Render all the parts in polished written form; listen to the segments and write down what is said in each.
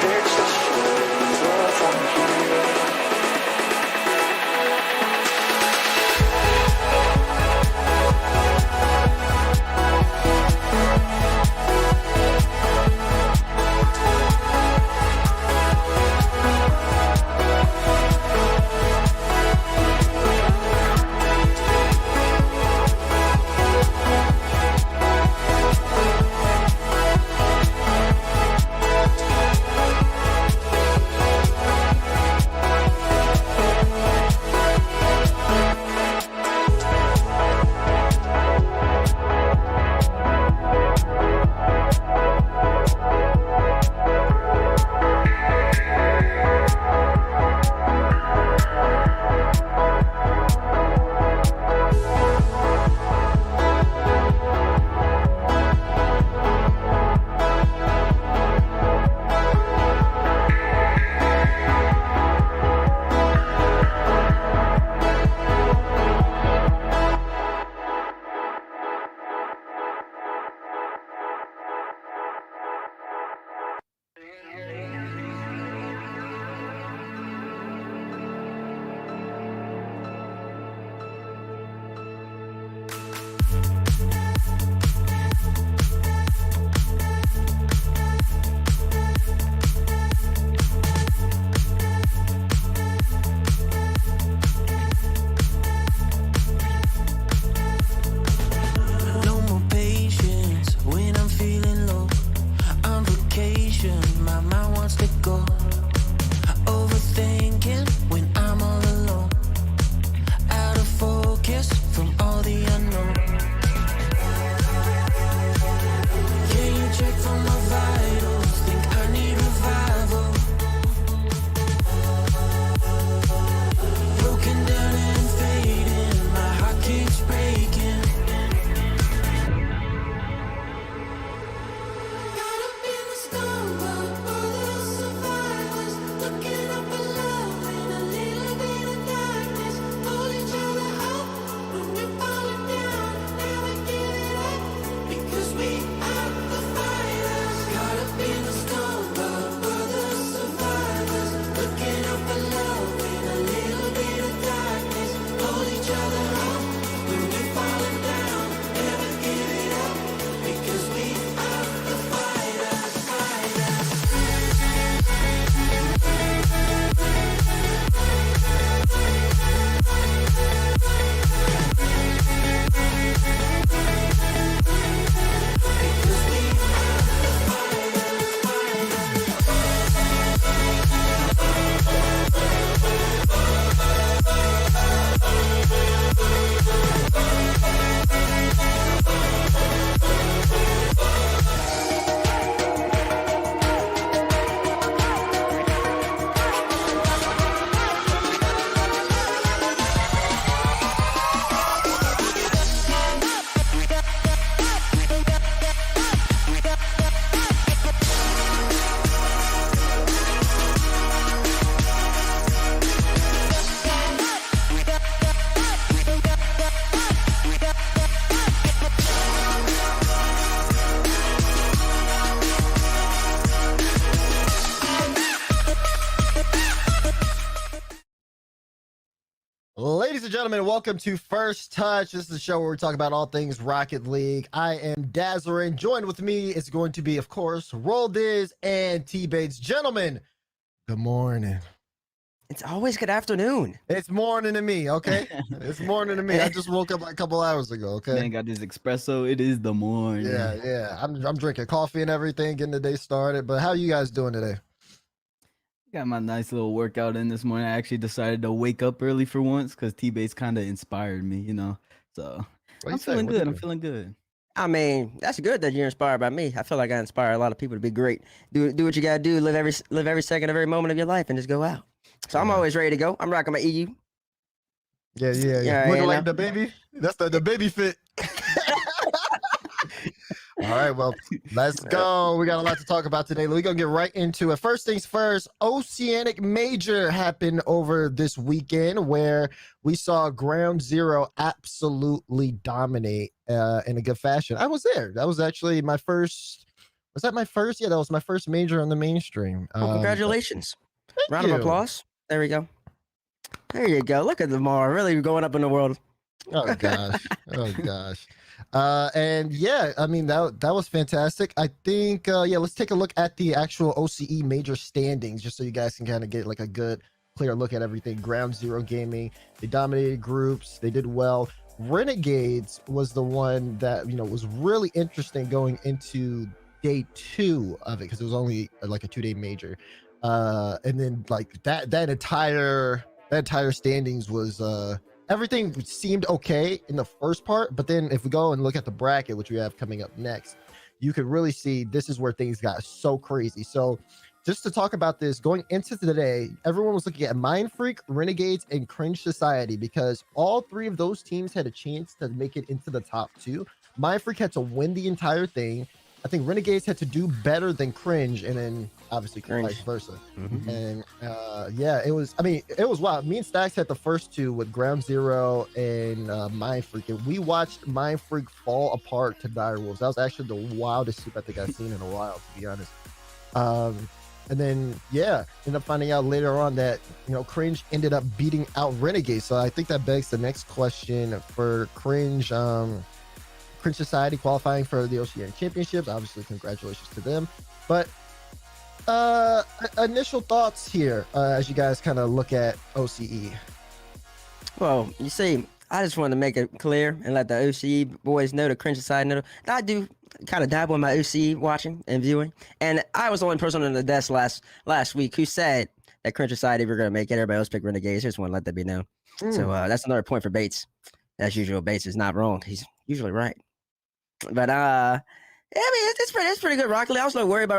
Takes us further from Ladies and gentlemen, welcome to First Touch. This is a show where we talk about all things Rocket League. I am Dazerin. Joined with me is going to be, of course, Roll Dizz and TBates. Gentlemen, good morning. It's always good afternoon. It's morning to me, okay? It's morning to me. I just woke up like a couple hours ago, okay? Man got this espresso. It is the morning. Yeah. I'm drinking coffee and everything, getting the day started. But how are you guys doing today? Got my nice little workout in this morning. I actually decided to wake up early for once because T-Bates kind of inspired me, you know. So I'm feeling good. I'm feeling good. I mean, that's good that you're inspired by me. I feel like I inspire a lot of people to be great. Do what you gotta do. Live every second, every moment of your life, and just go out. So I'm always ready to go. I'm rocking my EU. Yeah. Looking like the baby. That's the baby fit. All right, well, let's go. We got a lot to talk about today. We're going to get right into it. First things first, OCE Major happened over this weekend where we saw Ground Zero absolutely dominate in a good fashion. I was there. That was actually my first. Was that my first? Yeah, that was my first major on the mainstream. Congratulations. Round you. of applause. There we go. There you go. Look at the Mar really going up in the world. Oh, gosh. And yeah, I mean, that was fantastic. I think, let's take a look at the actual OCE Major standings, just so you guys can kind of get like a good, clear look at everything. Ground Zero Gaming, they dominated groups. They did well. Renegades was the one that, was really interesting going into day 2 of it, because it was only like a 2-day major. And then like that entire standings was, everything seemed okay in the first part, but then if we go and look at the bracket, which we have coming up next, you could really see this is where things got so crazy. So just to talk about this, going into today, everyone was looking at Mind Freak, Renegades, and Cringe Society, because all 3 of those teams had a chance to make it into the top 2. Mind Freak had to win the entire thing. I think Renegades had to do better than Cringe, and then obviously vice versa. Mm-hmm. And it was wild. Me and Stacks had the first 2 with Ground Zero and Mind Freak, and we watched Mind Freak fall apart to Dire Wolves. That was actually the wildest soup I think I've seen in a while, to be honest. And then ended up finding out later on that Cringe ended up beating out Renegades. So I think that begs the next question for Cringe. Cringe Society qualifying for the Oceania Championships. Obviously, congratulations to them. But initial thoughts here as you guys kind of look at OCE. Well, you see, I just wanted to make it clear and let the OCE boys know, the Cringe Society know, that I do kind of dabble in my OCE watching and viewing. And I was the only person on the desk last week who said that Cringe Society were going to make it. Everybody else picked Renegades. I just want to let that be known. So that's another point for Bates. As usual, Bates is not wrong. He's usually right. But I mean, it's pretty good. Rocket League. I was like worried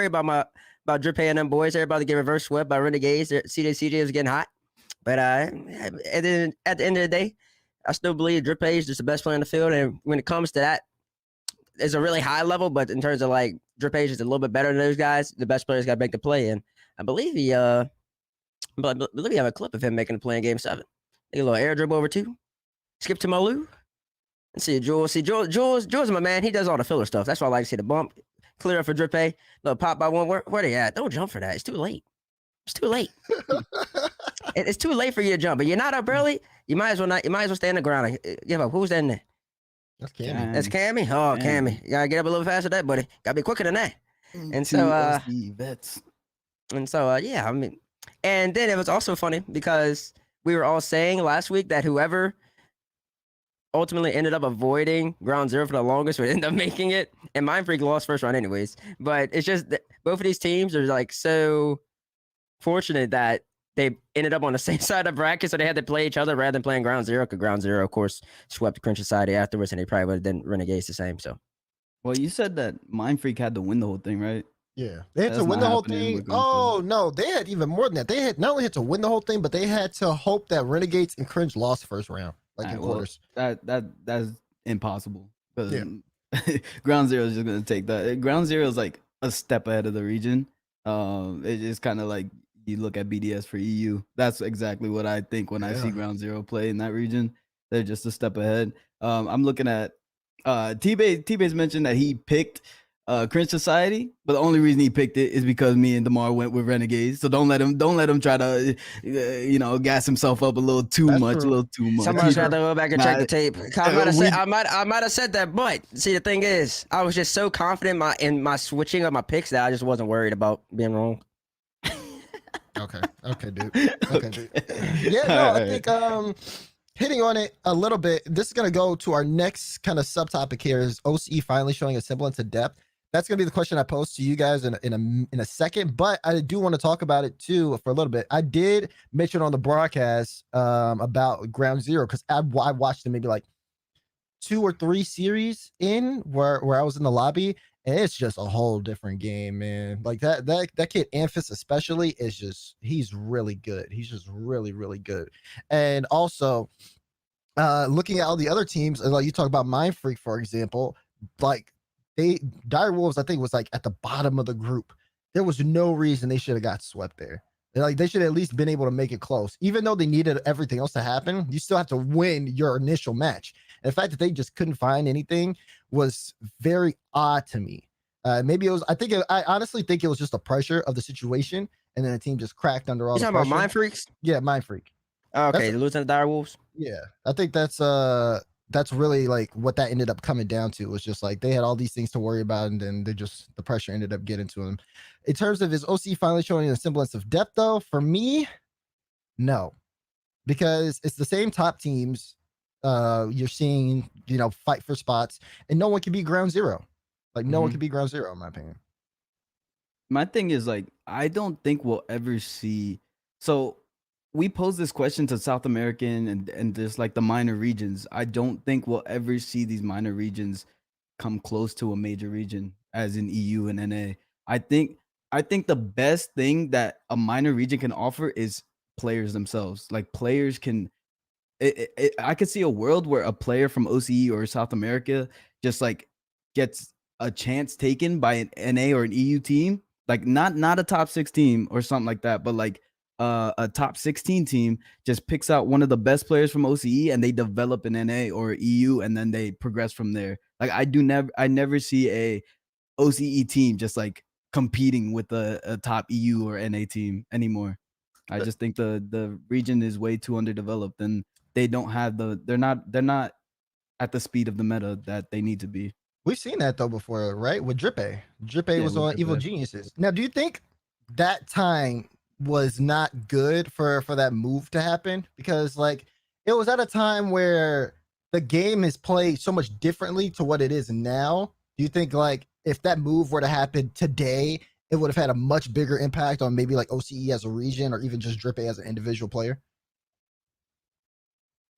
about Drippay and them boys. Everybody get reverse swept by Renegades. CJ was getting hot. But at the end of the day, I still believe Drippay is just the best player in the field. And when it comes to that, it's a really high level. But in terms of like Drippay is a little bit better than those guys. The best players got to make the play. And I believe he have a clip of him making the play in Game 7. Take a little air dribble over 2. Skip to Malu. And see Jules. Jules, my man, he does all the filler stuff. That's why I like to see the bump. Clear up for Drippay. Little pop by one. Where they at? Don't jump for that. It's too late. It's too late. It's too late for you to jump. But you're not up early. You might as well stay in the ground. Give up. Who's in there? That's Cammy. That's Cammy. Oh, Cammy. You gotta get up a little faster than that, buddy. Gotta be quicker than that. And so I mean, and then it was also funny because we were all saying last week that whoever ultimately ended up avoiding Ground Zero for the longest would end up making it. And Mind Freak lost first round anyways. But it's just that both of these teams are like so fortunate that they ended up on the same side of bracket, so they had to play each other rather than playing Ground Zero, because Ground Zero, of course, swept the Cringe Society afterwards, and they probably would have done Renegades the same. So, well, you said that Mind Freak had to win the whole thing, right? Yeah, they had to win the whole thing. Oh no, they had even more than that. They had not only had to win the whole thing, but they had to hope that Renegades and Cringe lost first round, like in quarters. That's impossible. Ground Zero is just gonna take that. Ground Zero is like a step ahead of the region. It's kind of like you look at BDS for EU. That's exactly what I think when I see Ground Zero play in that region. They're just a step ahead. I'm looking at T-Bates mentioned that he picked Cringe Society, but the only reason he picked it is because me and DeMar went with Renegades. So don't let him try to gas himself up a little too That's much, true. a little too much. Somebody's got to go back and check the tape. I might have said that, but see, the thing is, I was just so confident in my switching of my picks that I just wasn't worried about being wrong. Okay, dude. Okay, dude. Yeah, no, I think hitting on it a little bit. This is gonna go to our next kind of subtopic here. Is OCE finally showing a semblance of depth? That's gonna be the question I pose to you guys in a second. But I do want to talk about it too for a little bit. I did mention on the broadcast about Ground Zero because I watched it maybe like 2 or 3 series in where I was in the lobby, and it's just a whole different game, man. Like that kid Amphis especially is just he's really good. He's just really, really good. And also looking at all the other teams, like you talk about Mind Freak, for example, like Dire Wolves, I think, was like at the bottom of the group. There was no reason they should have got swept there. Like they should have at least been able to make it close. Even though they needed everything else to happen, you still have to win your initial match. And the fact that they just couldn't find anything was very odd to me. Maybe it was. I honestly think it was just the pressure of the situation, and then the team just cracked under all. You the talking pressure. about Mind Freaks? Yeah, Mind Freak. Oh, okay, losing to Dire Wolves. Yeah, I think that's really like what that ended up coming down to, was just like they had all these things to worry about, and then the pressure ended up getting to them. In terms of his OC finally showing a semblance of depth, though, for me, no, because it's the same top teams you're seeing, fight for spots, and no one can be Ground Zero. Like no one can be Ground Zero, in my opinion. My thing is, like, I don't think we'll ever see. So we pose this question to South American and just like the minor regions. I don't think we'll ever see these minor regions come close to a major region, as in EU and NA. I think the best thing that a minor region can offer is players themselves. Like players can. I could see a world where a player from OCE or South America just like gets a chance taken by an NA or an EU team, like not a top 6 team or something like that, but like a top 16 team just picks out one of the best players from OCE and they develop an NA or EU and then they progress from there. Like I never see a OCE team just like competing with a top EU or NA team anymore. I just think the region is way too underdeveloped and they don't have they're not at the speed of the meta that they need to be. We've seen that though before, right? With Drippe. Drippe was on Evil Geniuses. Now, do you think that time was not good for that move to happen? Because like it was at a time where the game is played so much differently to what it is now. Do you think like if that move were to happen today, it would have had a much bigger impact on maybe like OCE as a region or even just Drippe as an individual player?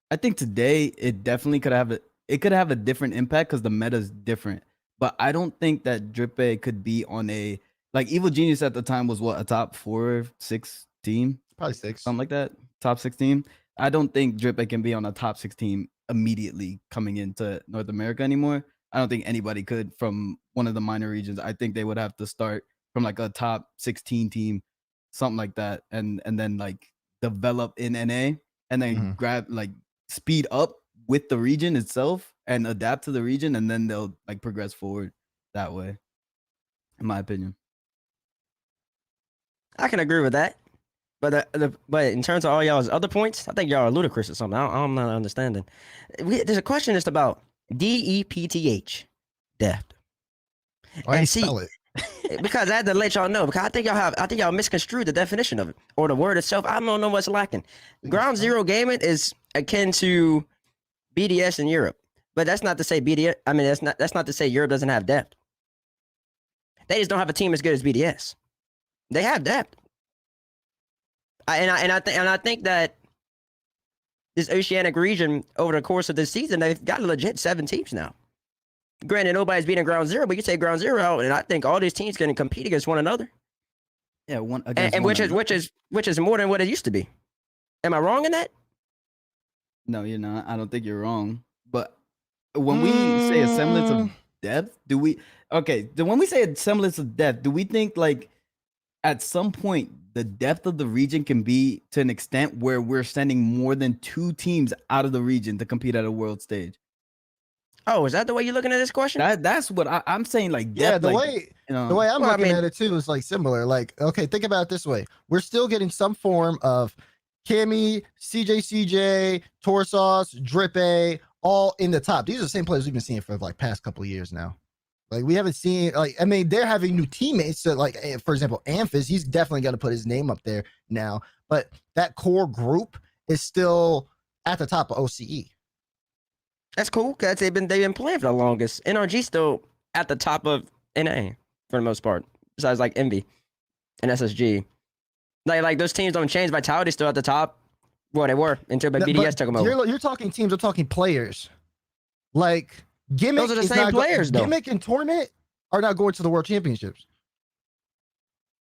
I think today it definitely could have a different impact because the meta is different. But I don't think that Drippe could be on a like Evil Genius at the time was what, a top 4, 6 team? Probably 6. Something like that. Top 6 team. I don't think Drippe can be on a top 6 team immediately coming into North America anymore. I don't think anybody could from one of the minor regions. I think they would have to start from like a top 16 team, something like that, and then like develop in NA and then grab like speed up with the region itself and adapt to the region, and then they'll like progress forward that way, in my opinion. I can agree with that, but in terms of all y'all's other points, I think y'all are ludicrous or something. I'm not understanding. There's a question just about DEPTH, depth. Why you spell it? Because I had to let y'all know, because I think y'all misconstrued the definition of it or the word itself. I don't know what's lacking. Ground Zero gaming is akin to BDS in Europe, but that's not to say BDS. I mean, that's not to say Europe doesn't have depth. They just don't have a team as good as BDS. They have depth. I think that this Oceanic region over the course of this season, they've got a legit 7 teams now. Granted, nobody's beating Ground Zero, but you take Ground Zero out, and I think all these teams can compete against one another. Yeah, which is more than what it used to be. Am I wrong in that? No, you're not. I don't think you're wrong. But when we say a semblance of depth, when we say a semblance of depth, do we think like at some point the depth of the region can be to an extent where we're sending more than 2 teams out of the region to compete at a world stage? Oh, is that the way you're looking at this question? That's what I'm saying. Like Yeah, depth, the like, way you know, the way I'm Well, I looking mean- at it too is like similar. Like, okay, think about it this way: we're still getting some form of Kimmy, CJ, Torsos, Drippe, all in the top. These are the same players we've been seeing for like past couple of years now. Like, we haven't seen, like, I mean, they're having new teammates. So, like, for example, Amphis, he's definitely got to put his name up there now. But that core group is still at the top of OCE. That's cool because they've been playing for the longest. NRG still at the top of NA for the most part. Besides like Envy and SSG. Like those teams don't change. Vitality still at the top. Well, they were until But BDS took them over. You're talking teams, I'm talking players. Like, Gimmick Those are the is same not players, though. Gimmick and Torment are not going to the World Championships.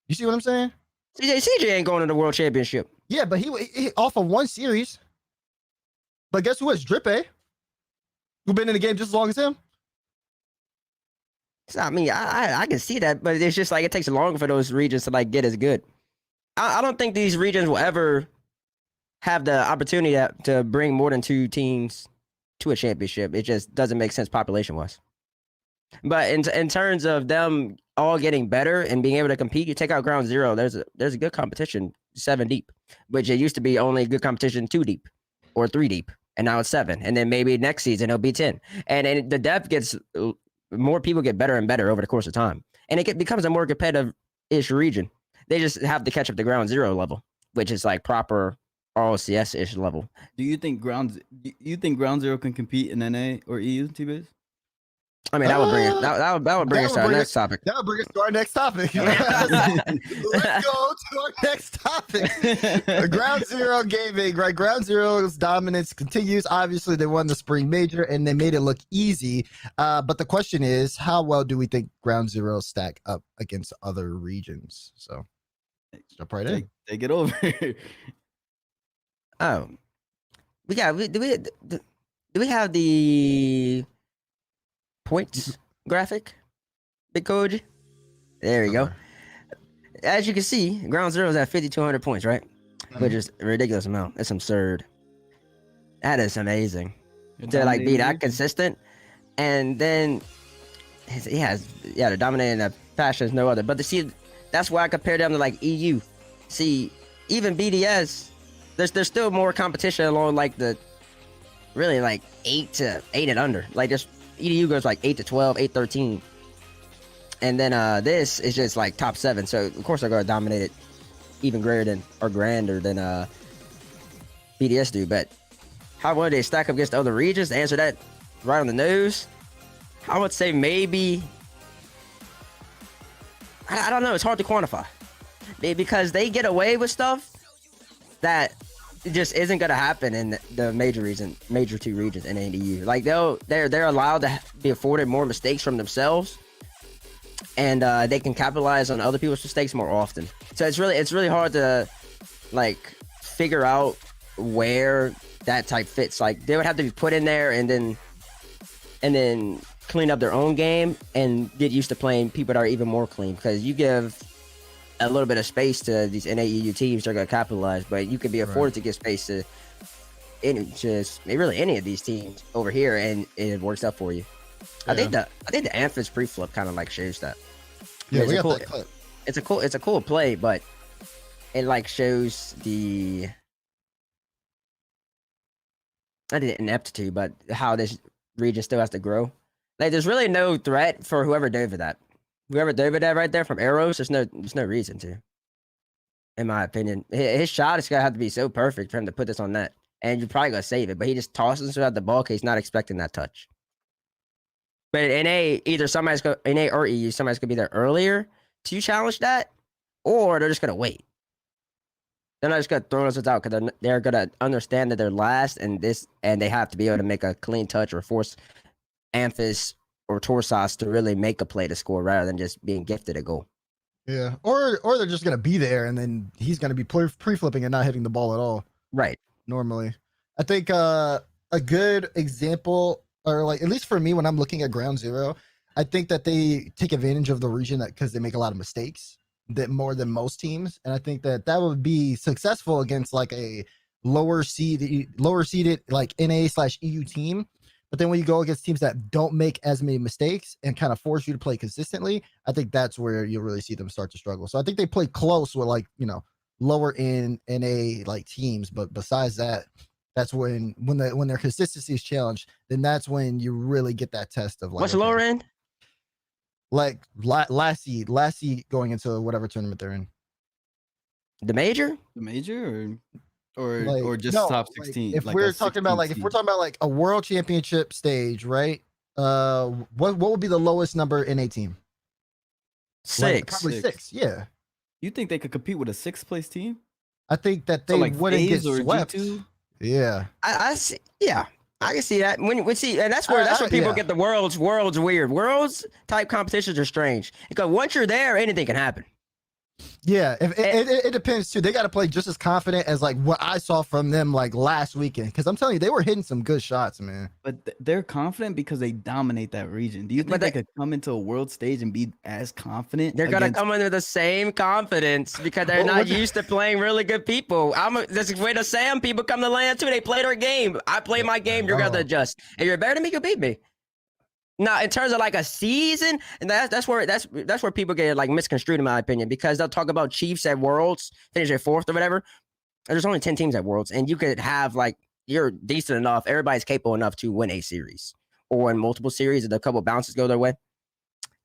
You see what I'm saying? CJ ain't going to the World Championship. Yeah, but he off of one series. But guess who is Drippe? Who been in the game just as long as him? So, I mean, I can see that, but it's just like it takes longer for those regions to like get as good. I don't think these regions will ever have the opportunity to bring more than 2 teams to a championship. It just doesn't make sense population wise. But in terms of them all getting better and being able to compete, you take out Ground Zero. There's a good competition 7 deep, which it used to be only good competition 2 deep or 3 deep, and now it's 7. And then maybe next season it'll be 10. And then the depth gets more people get better and better over the course of time, and it becomes a more competitive-ish region. They just have to catch up to Ground Zero level, which is like proper RLCS-ish level. Do you think Ground Zero can compete in NA or EU, TBates? I mean, that would bring it. That would bring us to our next topic. That would bring us to our next topic. Let's go to our next topic. Ground Zero Gaming, right? Ground Zero's dominance continues. Obviously, they won the Spring Major and they made it look easy. But the question is, how well do we think Ground Zero stack up against other regions? So, jump right in. Take it over. Oh, do we have the points graphic, Big Koji? There we go. As you can see, Ground Zero is at 5,200 points, right? Which is a ridiculous amount. It's absurd. That is amazing to like be that consistent, and then they're dominating that fashion as no other. But to see, that's why I compare them to like EU. See, even BDS, there's still more competition along like the really like 8 and under. Like just EDU goes like 8 to 12, 8 13. And then this is just like top 7. So of course they're gonna dominate it even greater than or grander than BDS do. But how well they stack up against other regions? To answer that right on the nose, I would say maybe I don't know, it's hard to quantify. Because they get away with stuff that just isn't gonna happen in the major 2 regions in ADU. Like they're allowed to be afforded more mistakes from themselves, and they can capitalize on other people's mistakes more often. So it's really hard to like figure out where that type fits. Like they would have to be put in there and then clean up their own game and get used to playing people that are even more clean. Because you give a little bit of space to these NAEU teams, they're gonna capitalize, but you can be afforded to give space to any of these teams over here, and it works out for you. Yeah. I think the Amphis pre-flip kind of like shows that. Yeah, we got that clip. It's a cool play, but it like shows the not the ineptitude, but how this region still has to grow. Like there's really no threat for whoever dove that. Whoever dove that right there from arrows, there's no reason to. In my opinion, his shot is gonna have to be so perfect for him to put this on net, and you're probably gonna save it. But he just tosses it at the ball case, not expecting that touch. But in NA, either NA or EU, somebody's gonna be there earlier to challenge that, or they're just gonna wait. They're not just gonna throw us out because they're gonna understand that they're last, and they have to be able to make a clean touch or force Amphis or Torsos to really make a play to score rather than just being gifted a goal. Yeah, or they're just gonna be there and then he's gonna be pre-flipping and not hitting the ball at all. Right. Normally, I think a good example, or like at least for me when I'm looking at Ground Zero, I think that they take advantage of the region because they make a lot of mistakes that more than most teams, and I think that would be successful against like a lower seeded like NA/EU team But then when you go against teams that don't make as many mistakes and kind of force you to play consistently, I think that's where you'll really see them start to struggle. So I think they play close with like, lower in NA like teams. But besides that, that's when their consistency is challenged, then that's when you really get that test of like, what's lower end? Like last seed going into whatever tournament they're in. The major? The major or Like, just no, top like, 16? if like we're a talking about 16 if we're talking about like a world championship stage, right? What would be the lowest number in a team? Like, 6. probably 6. Yeah. You think they could compete with a 6th place team? I think that they So like wouldn't get FaZe or swept. G2? Yeah. I see. Yeah, I can see that. When we see, and that's where people yeah. get the worlds weird. Worlds type competitions are strange because once you're there, anything can happen. Yeah, it depends too. They got to play just as confident as like what I saw from them like last weekend. Because I'm telling you, they were hitting some good shots, man. But they're confident because they dominate that region. Do you think they could come into a world stage and be as confident? They're gonna come into the same confidence because they're not used to playing really good people. That's the way the Sam people come to land too. They play their game. I play my game. You're gonna adjust. If you're better than me, you beat me. Now, in terms of like a season, and that's where people get like misconstrued in my opinion, because they'll talk about Chiefs at Worlds, finish at 4th or whatever. There's only 10 teams at Worlds, and you could have like you're decent enough, everybody's capable enough to win a series or in multiple series if a couple bounces go their way.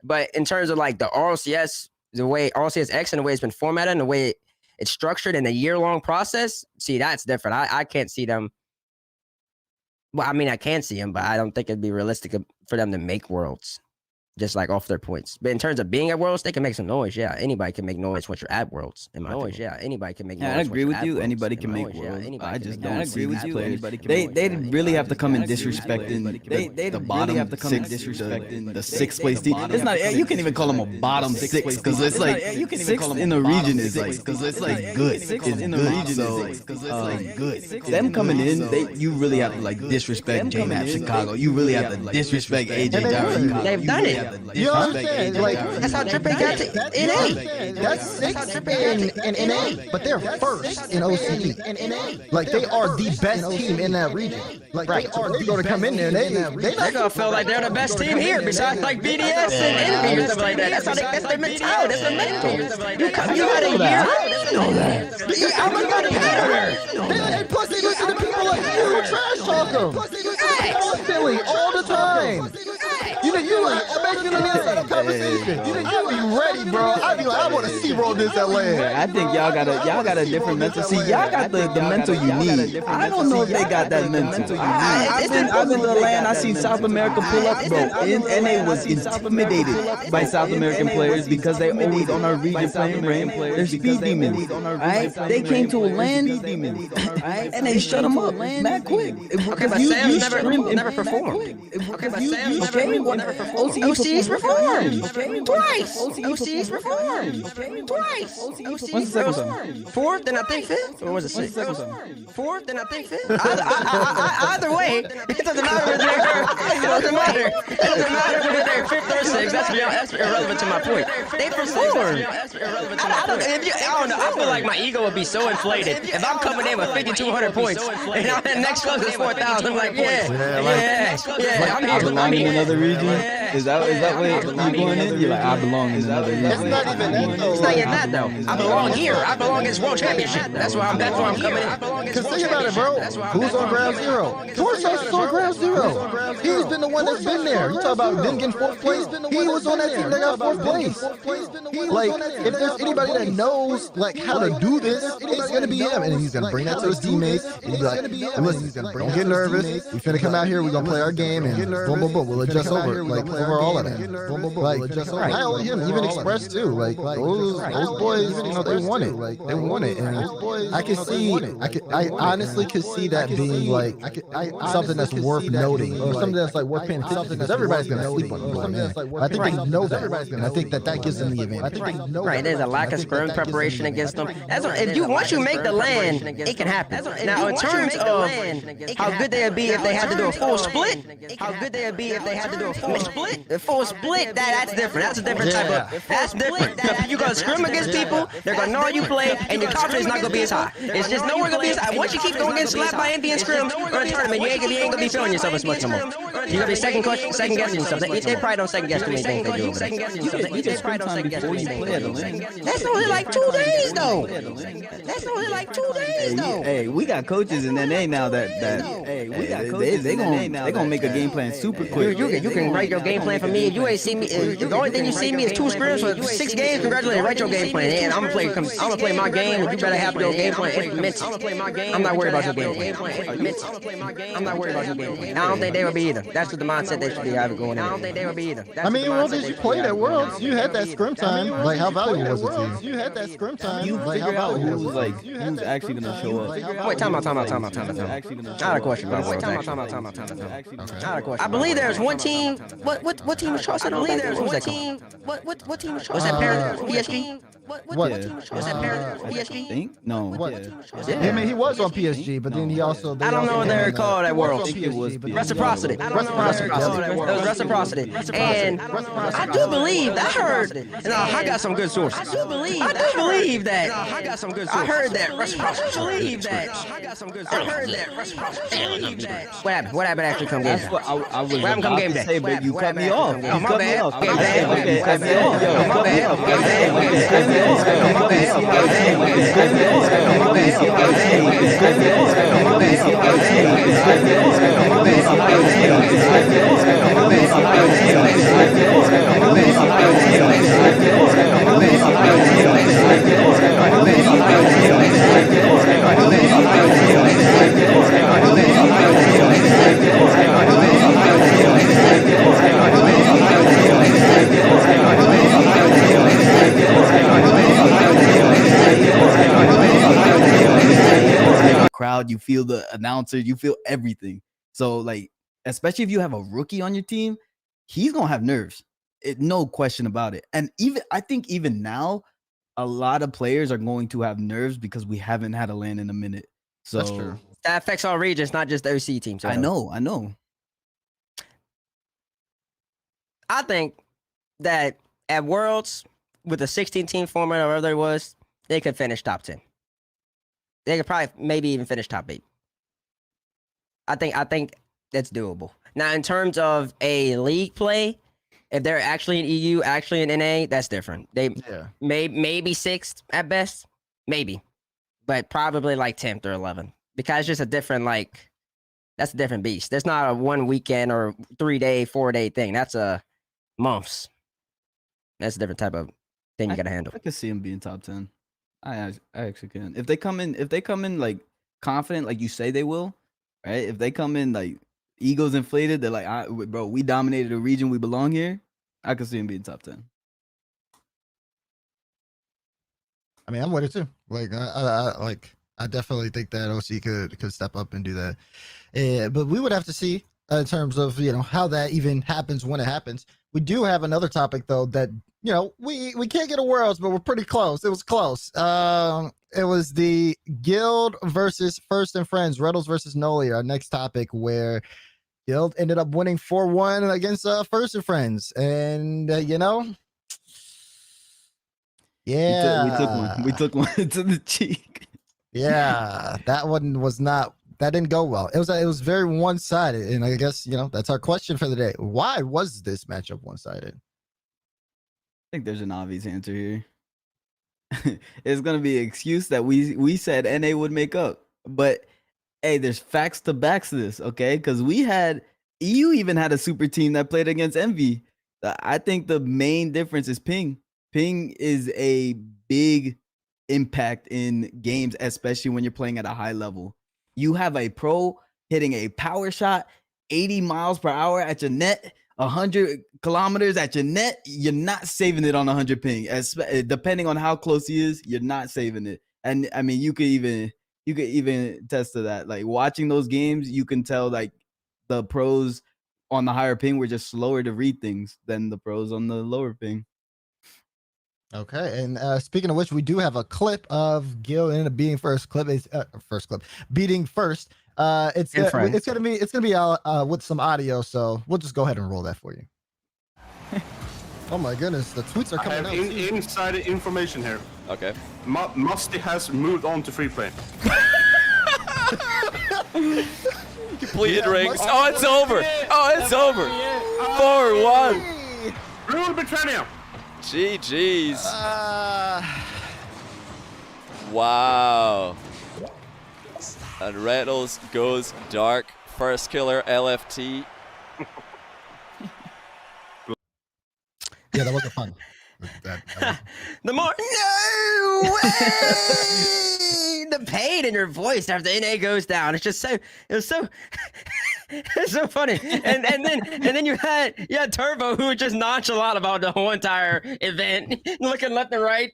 But in terms of like the RLCS, the way RLCS X and the way it's been formatted and the way it's structured in a year-long process, see, that's different. I can't see them. Well, I mean, I can see them, but I don't think it'd be realistic for them to make Worlds just like off their points. But in terms of being at Worlds, they can make some noise. Yeah, anybody can make noise once you're at Worlds. In my opinion. Yeah, anybody can make noise. I agree with you. Anybody can make Worlds. I just don't agree with you. They really have to come in disrespecting the bottom six, the 6th place team. It's not. You can't even call them a bottom 6 because it's like 6th in the region is like because it's like good. 6th in the region is like good. Them coming in, you really have to like disrespect J-Map Chicago. You really have to disrespect AJ Jara. They've done it. You know what I'm saying? Like that's how Trippin got to NA. That's 6th in NA, but they're first in OCE. Like they are the best team in that region. Like they are going to come in there. They're gonna feel like they're the best team here, besides like BDS and Envy and stuff like that. That's their mentality. That's the mental. You got a year. You know that. I'm not a hater. Plus they listen to people like you trash talk them constantly all the time. You like making them inside a conversation. I be ready, bro. I be like, I want to see roll this at land. I think y'all got a different mental. See, y'all got the mental you need. I don't know if they got that mental. I've been to the land. I seen South America pull up, bro. NA was intimidated by South American players because they always on our region playing rain. They're speed demons. Right? They came to a land, and they shut them up mad quick. Okay, but Sam never performed. Okay, but Sam never performed. OCE's performed twice. OCE's performed twice. What's the second time? 4th and I think 5th, or was it 6th? 4th and I think 5th. Either way, it doesn't matter if they're. It doesn't matter if they're 5th or 6th. That's irrelevant to my point. They performed. I don't know. I feel like my ego would be so inflated if I'm coming in with 5,200 points and I'm the next closest 4,000. I'm like, yeah. I'm here. I belong in another region. Is that what you're going in? You're like, I belong in another region. It's not even that though. It's not even that though. I belong here. I belong in this world championship. That's why I'm coming in. Because think about it, bro. Who's on ground zero? Torsos is on ground zero. He's been the one that's been there. You talk about them getting 4th place. He was on that team that got 4th place. Like, if there's anybody that knows like how to do this, it's gonna be him, and he's gonna bring that to his teammates. He'll be like, and listen, don't get nervous. We finna come out here. We're gonna play our game, and boom, boom, boom. We'll adjust over, like over all of that. Boom, boom, boom. Like, not only him, even Express too. Like those boys, they want it. Like they want it, and I can see. I honestly could see that being like something that's worth noting, or something that's like worth paying attention to, because everybody's gonna sleep on them. I think they know that, and I think that gives them the advantage. Right, there's a lack of scrum preparation against them. Once you make the land, it can happen. Now, in terms of how good they'd be if they had to do a full split, the full split, that That's different. That's a different type of. That's different. You're gonna scrim against people. They're gonna know how you play, and your confidence is not gonna be as high. It's just nowhere gonna be as high. Once you keep going getting slapped by envy and scrim or a tournament, you ain't gonna be feeling yourself as much no more. You're gonna be second guessing yourself. They probably don't second guess too many things they do over there. They probably don't second guess too many things they do over there. That's only like 2 days though. That's only like 2 days though. Hey, we got coaches in NA now that they gonna make a game plan super quick. You can write your game plan for me. If you ain't see me, the only thing you see me is 2 scrims for 6 games. Congratulations, write your game plan. And I'm gonna play my game. You better have your game plan implemented. I'm not worried about your game plan. I'm not worried about your game plan. I don't think they will be either. That's what the mindset they should be having going on. I don't think they will be either. I mean, well, did you play at Worlds? You had that scrim time. Like, how valuable was it to you? You had that scrim time. You figure out who's actually gonna show up. Wait, time out. I had a question about Worlds. I had a question. I believe there's one team. What team was chosen? I believe there's one team. What team was chosen? Was that Parent PSG? What team was chosen? Was that Parent PSG? Think? No. What? I mean, he was on PSG, but then he also. I don't know what they're called at Worlds. Reciprocity. It was reciprocity. And I do believe that I heard. No, I got some good sources. I do believe that. I got some good sources. I heard that reciprocity. I believe that. I got some good sources. I heard that reciprocity. What happened? What happened after come game day? I was What happened come game day? say, but you cut me off. Oh, my bad. Okay, cut me off. My bad. Crowd, you feel the announcer, you feel everything. So like, especially if you have a rookie on your team, he's gonna have nerves. No question about it. And I think even now, a lot of players are going to have nerves because we haven't had a LAN in a minute. So that's true. That affects all regions, not just the OCE teams. I know. I think that at Worlds, with a 16-team format or whatever it was, they could finish top 10. They could probably maybe even finish top 8. I think that's doable. Now, in terms of a league play, if they're actually in EU, actually in NA, that's different. They maybe 6th at best, maybe, but probably like 10th or 11th because it's just a different that's a different beast. That's not a 1 weekend or 3-day, 4-day thing. That's a months. That's a different type of thing you got to handle. I could see him being top 10. I actually can. If they come in like confident, like you say they will, right? If they come in like egos inflated, they're like, bro, we dominated a region, we belong here. I could see him being top 10. I mean, I'm with it too. Like, I definitely think that OC could step up and do that. But we would have to see in terms of how that even happens when it happens. We do have another topic though that we can't get a Worlds, but we're pretty close. It was close. It was the Guild versus First and Friends, Reynolds versus Noli, our next topic, where Guild ended up winning 4-1 against First and Friends, and yeah, we took one to the cheek. Yeah, that one was not. That didn't go well. It was very one-sided, and I guess that's our question for the day. Why was this matchup one-sided? I think there's an obvious answer here. It's gonna be an excuse that we said NA would make up, but hey, there's facts to back this, okay? Because EU even had a super team that played against Envy. I think the main difference is ping. Ping is a big impact in games, especially when you're playing at a high level. You have a pro hitting a power shot 80 miles per hour at your net, 100 kilometers at your net. You're not saving it on 100 ping. Depending on how close he is, you're not saving it. And I mean, you could even test to that. Like watching those games, you can tell like the pros on the higher ping were just slower to read things than the pros on the lower ping. Okay, and speaking of which, we do have a clip of Gil ended up being beating first. It's gonna be with some audio, so we'll just go ahead and roll that for you. Oh my goodness, the tweets are I coming have out. too. inside information here. Okay. Musty has moved on to free play. Completed Yeah, rings. Musty- Oh, it's over. Oh, it's over. 4-1. Rule Britannia. GG's. Wow. And Reynolds goes dark. First killer, LFT. Yeah, that wasn't fun. That was- The more no way! The pain in your voice after NA goes down. It's just so it's so it's so funny. And then you had Turbo, who was just nonchalant about the whole entire event, looking left and right,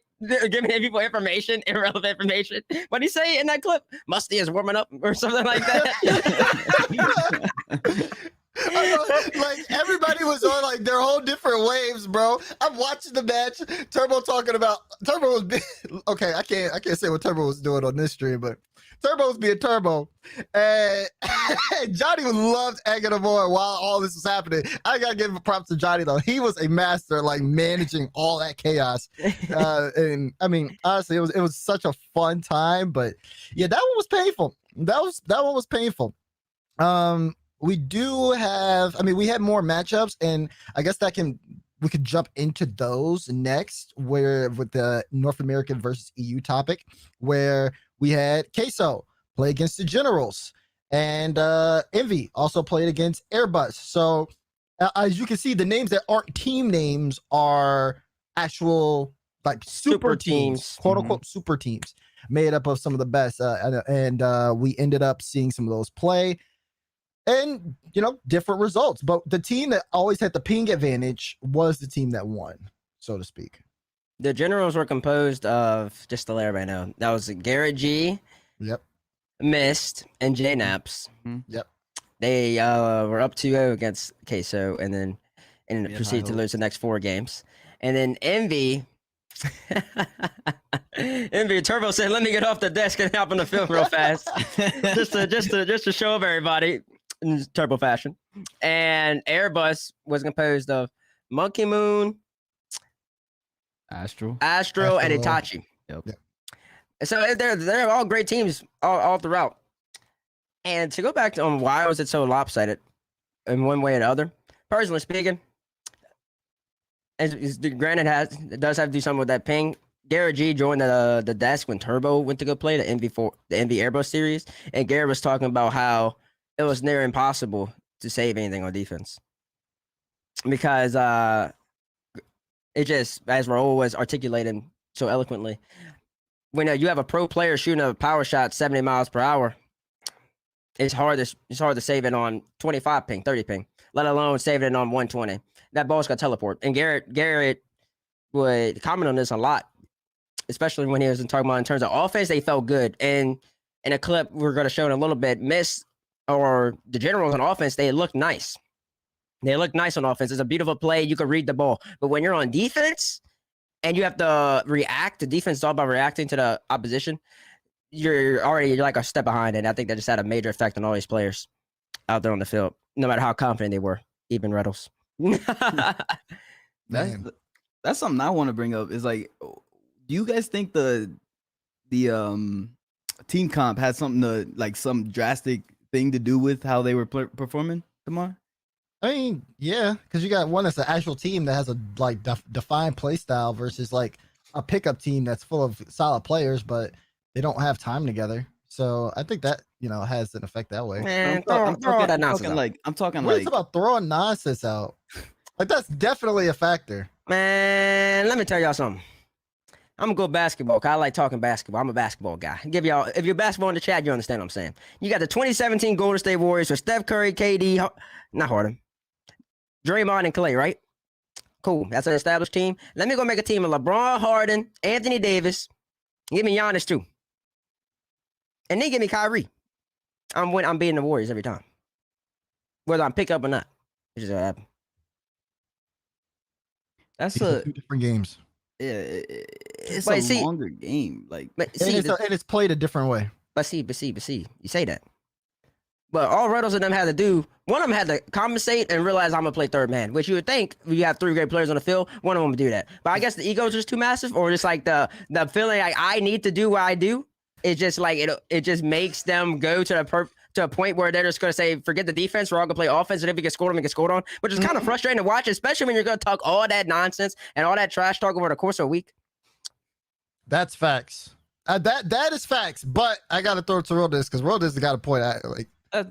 giving people information, irrelevant information. What did he say in that clip? Musty is warming up or something like that. I know, like everybody was on like their whole different waves, bro. I'm watching the match. Turbo talking about Turbo was okay. I can't say what Turbo was doing on this stream, but Turbo was being Turbo, and Johnny loved egging him on while all this was happening. I gotta give props to Johnny though. He was a master, like managing all that chaos. And I mean, honestly, it was such a fun time. But yeah, that one was painful. That one was painful. We do have, I mean, we had more matchups, and I guess we could jump into those next, where with the North American versus EU topic, where we had Queso play against the Generals, and Envy also played against Airbus. So as you can see, the names that aren't team names are actual like super teams, quote unquote super teams, made up of some of the best. And we ended up seeing some of those play. And, you know, different results. But the team that always had the ping advantage was the team that won, so to speak. The Generals were composed of, just to let everybody know, that was Garrett G, Yep. Mist, and J Naps. Yep. They were up 2-0 against Queso, and then Yeah, proceeded to high lose the next 4 games. And then Envy, Turbo said, "Let me get off the desk and hop on the field real fast, just to show up everybody." In Turbo fashion. And Airbus was composed of Monkey Moon, Astro. Astro, and Itachi. Yep. And so they're all great teams all throughout. And to go back on why was it so lopsided in one way or the other, personally speaking, granted it does have to do something with that ping. Garrett G joined the desk when Turbo went to go play the Envy Airbus series, and Garrett was talking about how it was near impossible to save anything on defense because it just, as Raul was articulating so eloquently, when you have a pro player shooting a power shot 70 miles per hour, it's hard to save it on 25 ping, 30 ping, let alone saving it on 120. That ball's got teleport. And Garrett would comment on this a lot, especially when he was talking about in terms of offense. They felt good, and in a clip we're going to show in a little bit, or the Generals on offense, they look nice. They look nice on offense. It's a beautiful play. You can read the ball. But when you're on defense and you have to react, the defense is all about reacting to the opposition. You're like a step behind. And I think that just had a major effect on all these players out there on the field, no matter how confident they were, even Reynolds. That's something I want to bring up is like, do you guys think the team comp had something to like some drastic thing to do with how they were performing tomorrow? I mean, yeah, because you got one that's an actual team that has a like defined play style versus like a pickup team that's full of solid players, but they don't have time together. So I think that, you know, has an effect that way. Man, throw all that nonsense out. I'm talking What like is about throwing nonsense out? Like that's definitely a factor. Man, let me tell y'all something. I'm gonna go basketball, cause I like talking basketball. I'm a basketball guy. Give y'all, if you're basketball in the chat, you understand what I'm saying. You got the 2017 Golden State Warriors with Steph Curry, KD, not Harden, Draymond, and Clay, right? Cool. That's an established team. Let me go make a team of LeBron, Harden, Anthony Davis. Give me Giannis too, and then give me Kyrie. I'm beating the Warriors every time, whether I'm pick up or not. It's just gonna happen. that's These are a two different games. yeah, it's But a see- longer game. Like But And see, it's played a different way. But see, you say that. But all Reynolds and them had to do, one of them had to compensate and realize I'm gonna play third man, which you would think if you have 3 great players on the field, one of them would do that. But I guess the ego is just too massive, or just like the feeling like I need to do what I do. It's just like it just makes them go to a point where they're just gonna say, forget the defense, we're all gonna play offense, and if we get scored on, we get scored on, which is kind of frustrating to watch, especially when you're gonna talk all that nonsense and all that trash talk over the course of a week. That's facts. That is facts. But I gotta throw it to Rodis because Rodis got a point.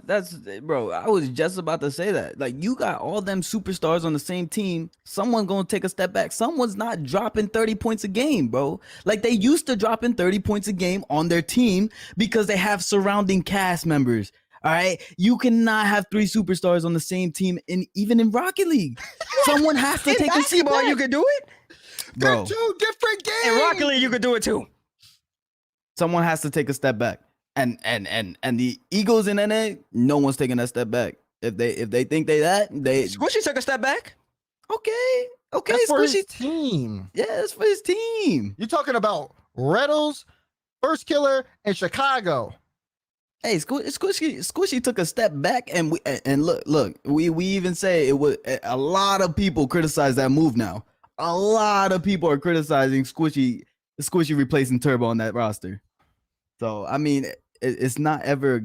That's bro. I was just about to say that. Like, you got all them superstars on the same team. Someone gonna take a step back. Someone's not dropping 30 points a game, bro. Like, they used to dropping 30 points a game on their team because they have surrounding cast members. All right, you cannot have 3 superstars on the same team, even in Rocket League. Someone has to take a step back. You could do it, They're bro. 2 different games. in Rocket League you could do it too. Someone has to take a step back. And the Eagles in NA, no one's taking that step back. If they think they Squishy took a step back. okay, That's for his Squishy. team. Yeah, it's for his team. You're talking about Reynolds, First Killer, and Chicago. Hey, Squishy took a step back, and we even say it was a lot of people criticize that move now. A lot of people are criticizing Squishy replacing Turbo on that roster. So I mean, it's not ever,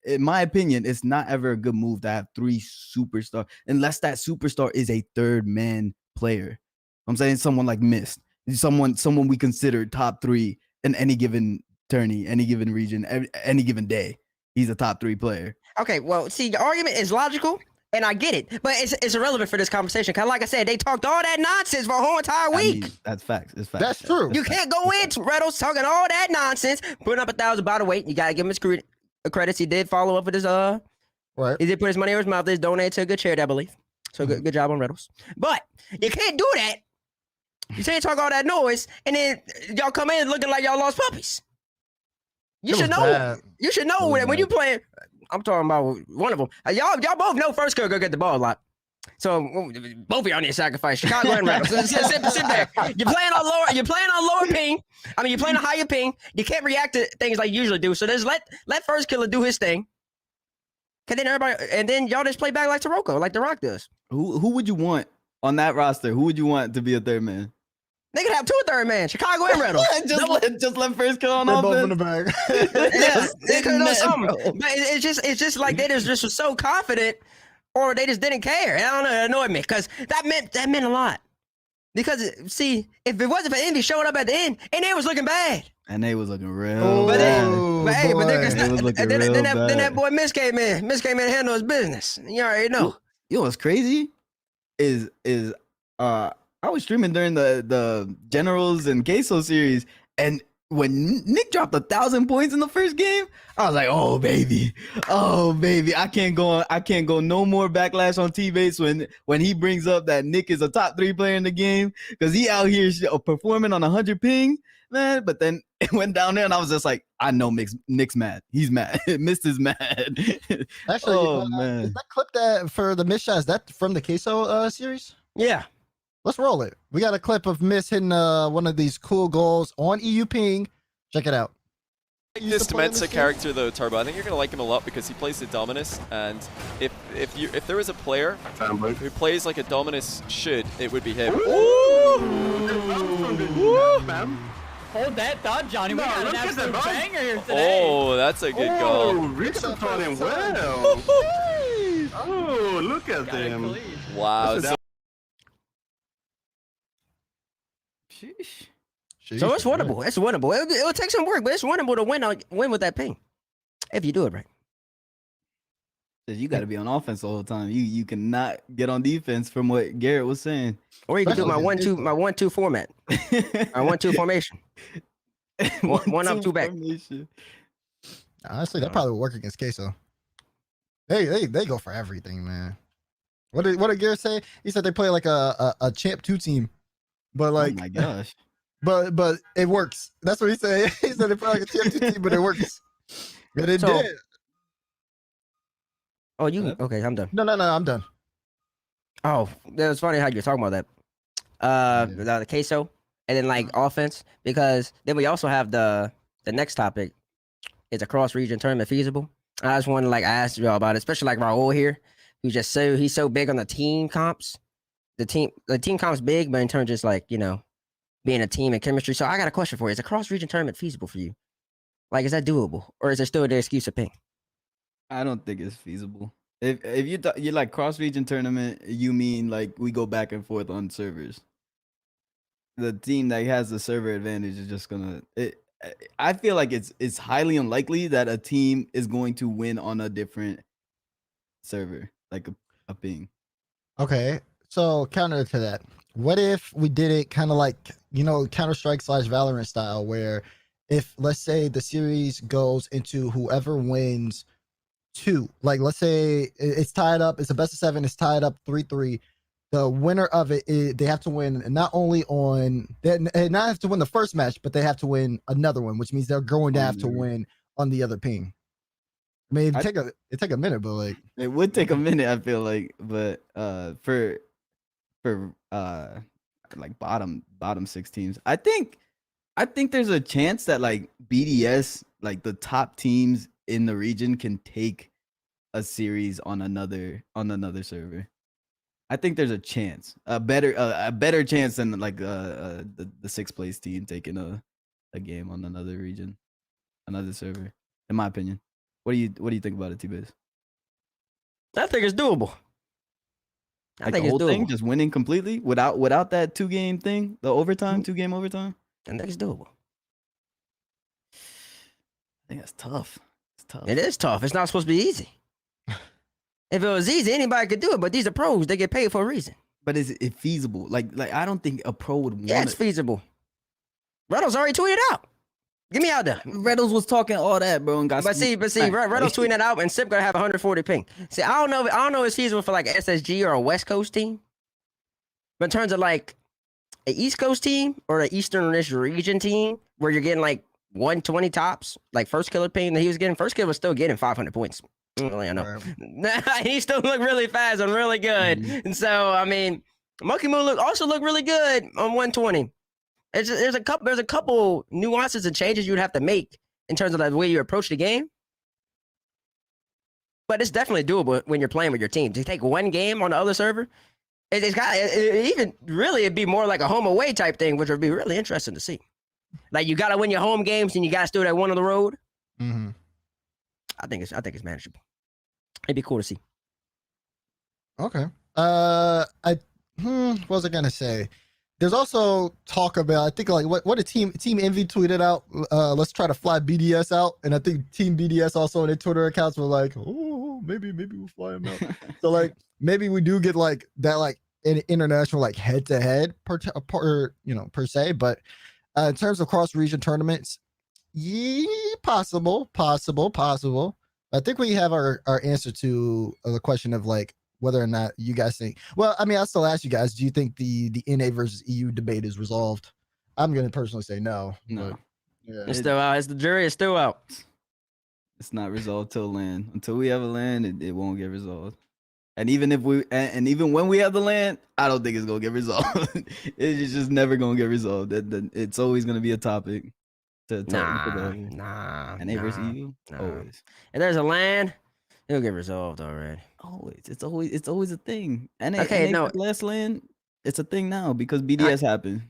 in my opinion, it's not ever a good move to have 3 superstars unless that superstar is a third man player. I'm saying someone like Mist, someone we consider top 3 in any given tourney, any given region, any given day. He's a top 3 player. Okay, well, see, the argument is logical, and I get it, but it's irrelevant for this conversation. Cause like I said, they talked all that nonsense for a whole entire week. I mean, that's facts. It's facts. That's true. You can't go into Reynolds talking all that nonsense, putting up 1,000 by the weight. You gotta give him his credits. He did follow up with his Right. he did put his money in his mouth. He donated to a good charity, I believe. So good job on Reynolds. But you can't do that. You can't talk all that noise, and then y'all come in looking like y'all lost puppies. You It should was know. bad. You should know was that when bad. you play. I'm talking about one of them. Y'all both know First Killer go get the ball a lot. So both of y'all need to sacrifice Chicago and Reynolds. So sit back. You're playing on lower ping. I mean, you're playing a higher ping. You can't react to things like you usually do. So just let First Killer do his thing. And then y'all just play back like Taroko, like The Rock does. Who would you want on that roster? Who would you want to be a third man? They could have 2 third man, Chicago and Reynolds. just let First Kill on They're both in the offense. bag. Yeah, they could have done Man, something. bro. But it's just like they just were so confident, or they just didn't care. And I don't know, it annoyed me because that meant a lot. Because see, if it wasn't for Envy showing up at the end, and they was looking bad. And they was looking real. But then, Oh, but hey, but boy. then, It was looking then, real then bad. that boy Miss came in. Miss came in and handled his business. You already know. You know what's crazy is I was streaming during the Generals and Queso series, and when Nick dropped 1,000 points in the first game, I was like, oh baby, I can't go no more backlash on TBates when he brings up that Nick is a top 3 player in the game because he out here performing on 100 ping, man. But then it went down there, and I was just like, I know Nick's mad. He's mad. Mist is mad. Actually, Oh, man. is that clip that for the Miss shot? Is that from the Queso series? Yeah. Let's roll it. We got a clip of Miss hitting one of these cool goals on EU ping. Check it out. This Demensa character though, Turbo, I think you're gonna like him a lot because he plays the Dominus, and if there was a player Fanboy. who plays like a Dominus should, it would be him. Man. Hold that thought, Johnny. We No, got an look at absolute that, banger here today. Oh, that's a good Oh, goal. Richard taught him well. Oh, look at Got it them. clean. Wow. That's a So Sheesh. So it's winnable. It's winnable. It will take some work, but it's winnable to win with that ping. If you do it right. You got to be on offense the whole time. You cannot get on defense from what Garrett was saying. Or you can do my Especially 1-2 format. My 1-2 formation. One up, 2 back. formation. Honestly, that probably would work against Queso. They go for everything, man. What did Garrett say? He said they play like a champ 2 team, but like, Oh my gosh. but it works. That's what he said. He said they play like a champ 2 team, but it works. And it So- did. Oh, you okay? I'm done. No, I'm done. Oh, that was funny how you're talking about that. The Queso, and then like offense, because then we also have the next topic is a cross region tournament feasible. I just want to like ask y'all about it, especially like Raul here, who's just he's so big on the team comps. The team comp's big, but in terms of just like, you know, being a team and chemistry. So I got a question for you. Is a cross-region tournament feasible for you? Like, is that doable? Or is there still the excuse of ping? I don't think it's feasible. If you like cross region tournament, you mean like we go back and forth on servers. The team that has the server advantage is just gonna. I feel like it's highly unlikely that a team is going to win on a different server, like a ping. Okay, so counter to that, what if we did it kind of like, you know, Counter-Strike / Valorant style, where if, let's say, the series goes into whoever wins 2, like let's say it's tied up, it's a best of 7, it's tied up 3-3. The winner of it, they have to win not only on they not have to win the first match, but they have to win another one, which means they're going to have to win on the other ping. I mean, it take a minute, but like it would take a minute, I feel like, but for like bottom 6 teams, I think there's a chance that like BDS, like the top teams in the region, can take a series on another server. I think there's a chance, a better chance than like the 6th place team taking a game on another region, another server. In my opinion, what do you think about it, TBates? I think it's doable. Like the whole thing, just winning completely without that 2-game thing, the overtime, 2-game overtime. I think it's doable. I think that's tough. It's tough. It is tough. It's not supposed to be easy. If it was easy, anybody could do it. But these are pros. They get paid for a reason. But is it feasible? Like I don't think a pro would want Yeah, it's feasible. Reynolds already tweeted out. Get me out there. Reynolds was talking all that, bro, and got. But see, Reynolds tweeting that out, and Sip gonna have 140 ping. See, I don't know if it's feasible for like an SSG or a West Coast team. But in terms of like an East Coast team or an Eastern-ish region team, where you're getting like 120 tops, like first killer ping that he was getting, first killer was still getting 500 points. I know. He still looked really fast and really good. And so, I mean, Monkey Moon also looked really good on 120. There's a couple nuances and changes you'd have to make in terms of the way you approach the game. But it's definitely doable when you're playing with your team. To take one game on the other server, it'd be more like a home away type thing, which would be really interesting to see. Like you gotta win your home games and you gotta still that one on the road. mm-hmm. I think it's manageable. It'd be cool to see. Okay. What was I gonna say? There's also talk about, I think, like what a Team Envy tweeted out. Let's try to fly BDS out, and I think Team BDS also in their Twitter accounts were like, oh, maybe we'll fly them out. So like maybe we do get like that, like an international like head to head per se. But in terms of cross region tournaments, yeah, possible. I think we have our answer to the question of like whether or not you guys think. Well, I mean, I'll still ask you guys, do you think the NA versus EU debate is resolved? I'm going to personally say no. No. But, yeah. It's still out. The jury is still out. It's not resolved till land. Until we have a land, it won't get resolved. And even if even when we have the land, I don't think it's gonna get resolved. It's just never gonna get resolved. It's always gonna be a topic. Nah. NA versus EU. Nah. Always. If there's a land, it'll get resolved already. Always. It's always a thing. NA last land, it's a thing now because BDS happened.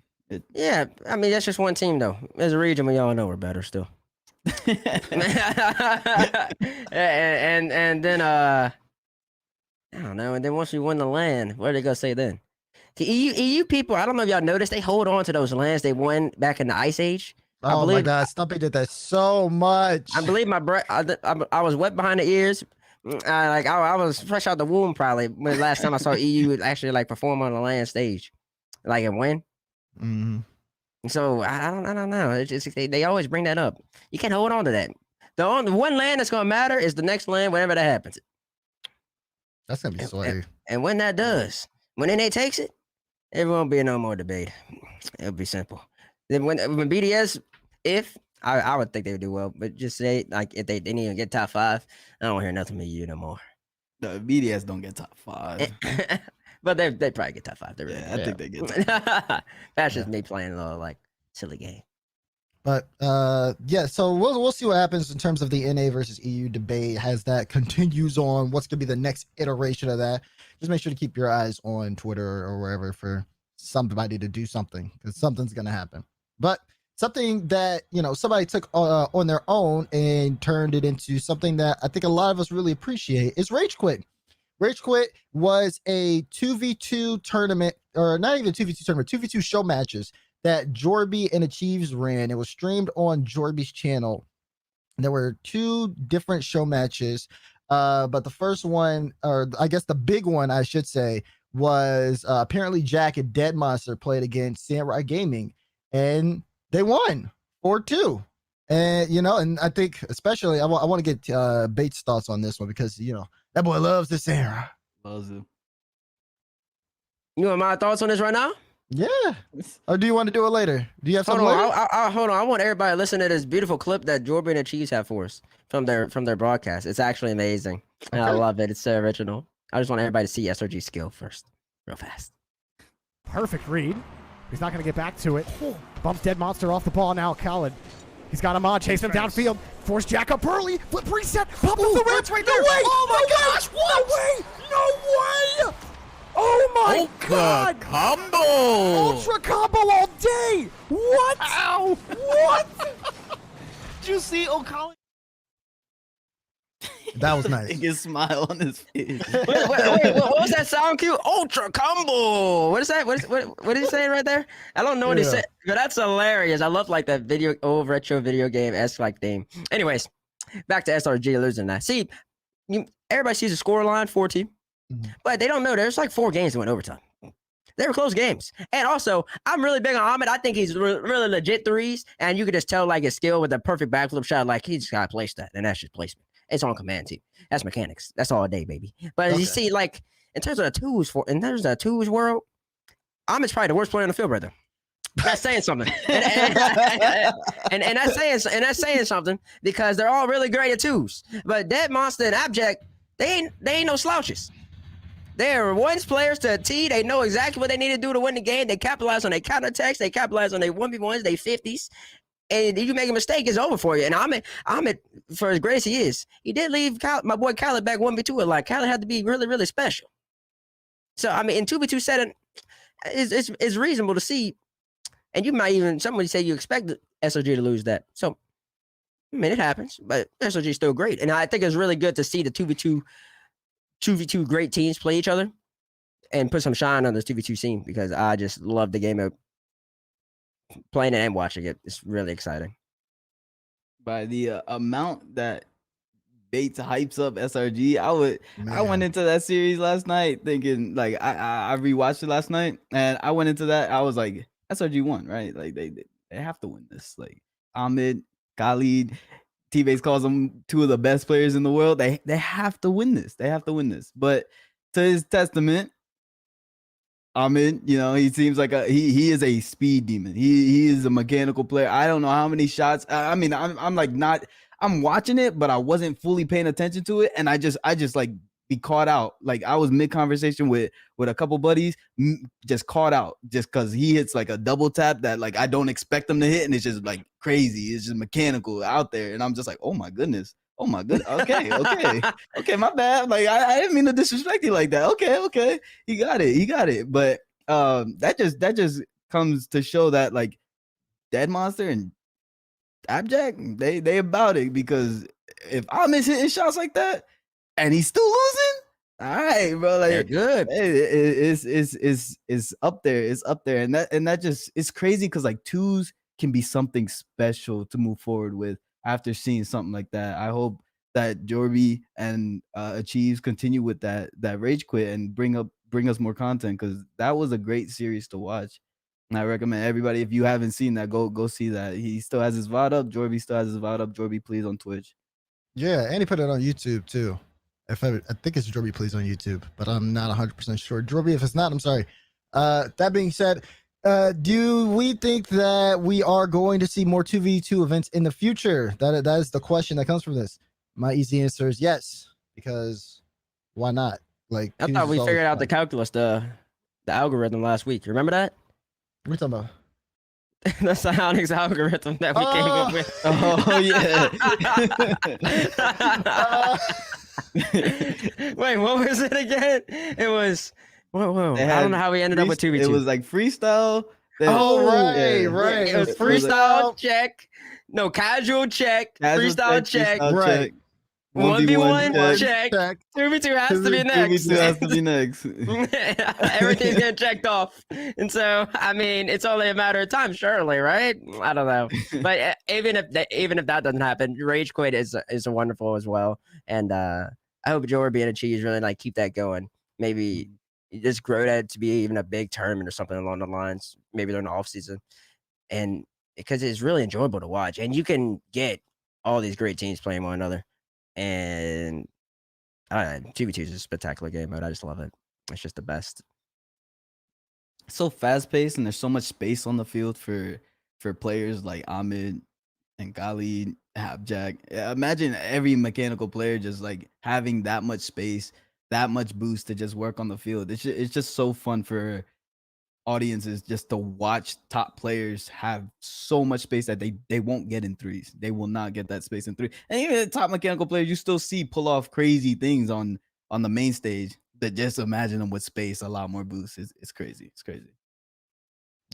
Yeah, I mean that's just one team though. There's a region we all know we're better still. and then I don't know. And then once we win the land, what are they gonna say then? The EU people, I don't know if y'all noticed, they hold on to those lands they won back in the Ice Age. Oh my God, Stumpy did that so much. I believe I was wet behind the ears. I was fresh out the womb probably when last time I saw EU actually like perform on the land stage, like and win. Mm-hmm. So I don't know. It's just they always bring that up. You can't hold on to that. The one land that's gonna matter is the next land, whenever that happens. That's gonna be sweaty. And when that does, when NA takes it, there won't be no more debate. It'll be simple. Then when BDS, if I would think they would do well, but just say like if they didn't even get top 5, I don't hear nothing from you no more. The BDS don't get top 5. But they probably get top 5. I think they get top 5. That's just me playing a little like silly game. But yeah, so we'll see what happens in terms of the NA versus EU debate as that continues on. What's gonna be the next iteration of that? Just make sure to keep your eyes on Twitter or wherever for somebody to do something, because something's gonna happen. But something that somebody took on their own and turned it into something that I think a lot of us really appreciate is Ragequit. Ragequit was a 2v2 tournament, or not even 2v2 tournament, 2v2 show matches that Jorby and Achieves ran. It was streamed on Jorby's channel. There were 2 different show matches, but the first one, or I guess the big one, I should say, was apparently Jack and Dead Monster played against Samurai Gaming, and they won 4-2. And and I think especially I want to get Bates' thoughts on this one, because that boy loves this era. Loves it. You want my thoughts on this right now? Yeah. Or do you want to do it later? Do you have Hold something on, later? hold on. I want everybody to listen to this beautiful clip that Jorby and the Chiefs have for us from their broadcast. It's actually amazing. And I love it. It's so original. I just want everybody to see SRG's skill first, real fast. Perfect read. He's not going to get back to it. Bumps Dead Monster off the ball now. Khaled. He's got him on. Chase him downfield. Force Jack up early. Flip reset. Pop up the ramp right there. No way. Oh my gosh. What? No way. No way. Oh my God. Combo! Ultra combo all day. What? Ow! What? Did you see O'Connell? That was nice. Biggest smile on his face. Wait, what was that sound cue? Ultra combo. What is that? What did he say right there? I don't know what he said, but that's hilarious. I love like that old retro video game esque like theme. Anyways, back to SRG losing that. See, everybody sees the score line 4-2, but they don't know there's like 4 games that went overtime. They were close games. And also, I'm really big on Ahmed. I think he's really legit threes, and you could just tell like his skill with the perfect backflip shot. Like he just got to place that, and that's just placement. It's on command too. That's mechanics. That's all day, baby. But you see, like in terms of the twos world, Ahmed's probably the worst player on the field right there. That's saying something. And that's saying something, because they're all really great at twos. But Dead Monster and Abject, they ain't no slouches. They're ones players to a T. They know exactly what they need to do to win the game. They capitalize on their counterattacks. They capitalize on their 1v1s, they 50s. And if you make a mistake, it's over for you. And Ahmed, for as great as he is, he did leave my boy Khaled back 1v2. Like Khaled had to be really, really special. So I mean, in 2v2 setting, it's reasonable to see. And you might even somebody say you expect SOG to lose that. So I mean, it happens, but SOG is still great. And I think it's really good to see the 2v2 great teams play each other and put some shine on this 2v2 scene, because I just love the game of playing it and watching it. It's really exciting. By the amount that Bates hypes up SRG, I went into that series last night thinking, like, I rewatched it last night, and I went into that, I was like, SRG won, right? Like they have to win this. Like Ahmed, Khalid, TBates calls them 2 of the best players in the world. They have to win this. They have to win this. But to his testament, Ahmed, he seems like he is a speed demon. He is a mechanical player. I don't know how many shots. I mean, I'm watching it, but I wasn't fully paying attention to it, and I just like be caught out. Like I was mid conversation with a couple buddies, just caught out just because he hits like a double tap that like I don't expect him to hit, and it's just like crazy. It's just mechanical out there, and I'm just like, oh my goodness. Okay, my bad. Like I didn't mean to disrespect you like that. Okay, he got it. But that just comes to show that like Dead Monster and Abject, they about it, because if I'm hitting shots like that and he's still losing, all right, bro. Like they're good. It's up there. It's up there, and that just it's crazy, because like twos can be something special to move forward with. After seeing something like that, I hope that Jorby and Achieves continue with that Ragequit and bring us more content, because that was a great series to watch. And I recommend everybody, if you haven't seen that, go see that. He still has his VOD up. Jorby still has his VOD up. Jorby, please, on Twitch. Yeah, and he put it on YouTube too. I think it's Jorby Please on YouTube, but I'm not 100% sure. Jorby, if it's not, I'm sorry. That being said, do we think that we are going to see more 2v2 events in the future? That is the question that comes from this. My easy answer is yes, because why not? Like I thought we figured out the calculus, the algorithm last week. Remember that? What are you talking about? the Psyonix algorithm that we came up with. Oh yeah. Wait, what was it again? It was. Whoa. They I had don't know how we ended up with 2v2. It was like freestyle. then- Oh, right, yeah. right. It was It was freestyle check. No, casual check. Casual Freestyle check. freestyle Right. 1v1 check. Check. 2v2 has to be next. 2v2 has to be next. Everything's getting checked off. And so, I mean, it's only a matter of time, surely, right? I don't know. But even if that doesn't happen, Ragequit is wonderful as well. And I hope Jorby and Cheese really like keep that going. Maybe just grow that to be even a big tournament or something along the lines, maybe during the off season. And because it's really enjoyable to watch. And you can get all these great teams playing one another. And 2v2 is a spectacular game mode. I just love it. It's just the best. It's so fast paced, and there's so much space on the field for players like Ahmed and Gali, Habjack. Imagine every mechanical player just like having that much space, that much boost to just work on the field. It's just so fun for audiences just to watch top players have so much space that they won't get in threes. They will not get that space in three. And even the top mechanical players, you still see pull off crazy things on the main stage. But just imagine them with space, a lot more boost. It's crazy. It's crazy.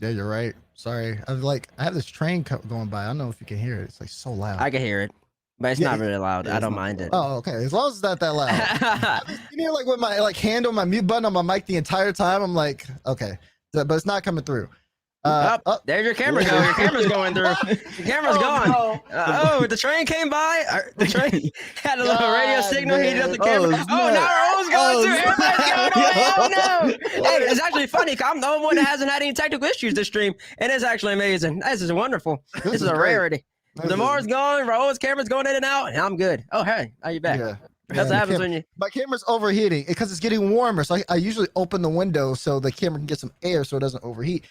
Yeah, you're right. Sorry. I have this train going by. I don't know if you can hear it. It's like so loud. I can hear it, but it's not really loud. Yeah, I it's don't not mind it. Oh, okay. As long as it's not that loud. You know, like with my hand on my mute button on my mic the entire time. I'm like, okay, but it's not coming through. There's your camera going. Your camera's going through. Your camera's gone. no. The train came by. The train had a little radio God, signal. He man. did the camera. Oh, Now our own's going through. snap. Everybody's going away. Oh no! Hey, it's actually funny. 'Cause I'm the only one that hasn't had any technical issues this stream, and it's actually amazing. This is wonderful. This is a great. rarity. Lamar's going. Raul's camera's going in and out, and I'm good. Oh hey, are you back? Yeah. That's what happens when you. My camera's overheating because it's getting warmer. So I usually open the window so the camera can get some air so it doesn't overheat.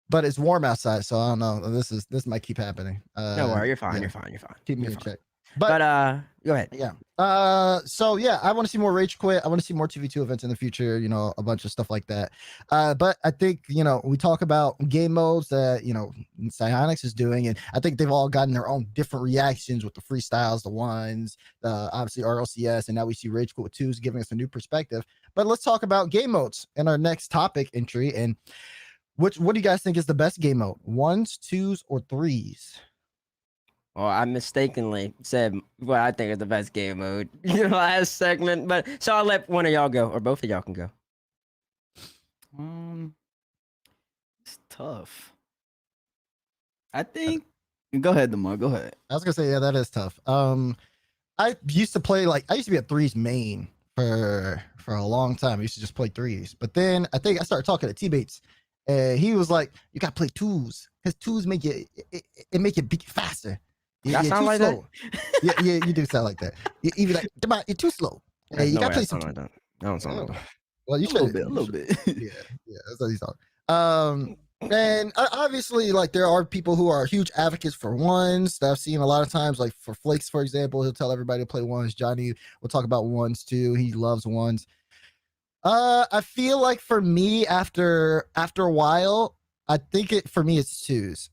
But it's warm outside, so I don't know. This might keep happening. Don't worry, you're fine. yeah. You're fine. You're fine. Keep me You're in fine. check. But go ahead. Yeah. So yeah, I want to see more Ragequit. I want to see more 2v2 events in the future, you know, a bunch of stuff like that. But I think, you know, we talk about game modes that, you know, Psyonix is doing, and I think they've all gotten their own different reactions with the freestyles, the ones, obviously RLCS, and now we see Ragequit with twos giving us a new perspective. But let's talk about game modes in our next topic entry. And what do you guys think is the best game mode? Ones, twos, or threes? Well, I mistakenly said what I think is the best game mode in the last segment, but so I'll let one of y'all go, or both of y'all can go. It's tough. I think. Go ahead, Demar. Go ahead. I was gonna say, yeah, that is tough. I used to play I used to be a threes main for a long time. I used to just play threes, but then I think I started talking to TBates, and he was like, "You gotta play twos because twos make it make it beat faster." That sound like that? Yeah, you do sound like that. You be like, "Demar, you're too slow. Hey, you gotta play some." like that. I don't sound like that. Well, you A should little bit. yeah, that's what he's talking. And obviously, like, there are people who are huge advocates for ones that I've seen a lot of times, like for Flakes, for example, he'll tell everybody to play ones. Johnny will talk about ones too. He loves ones. I feel like for me, after a while, I think for me it's twos,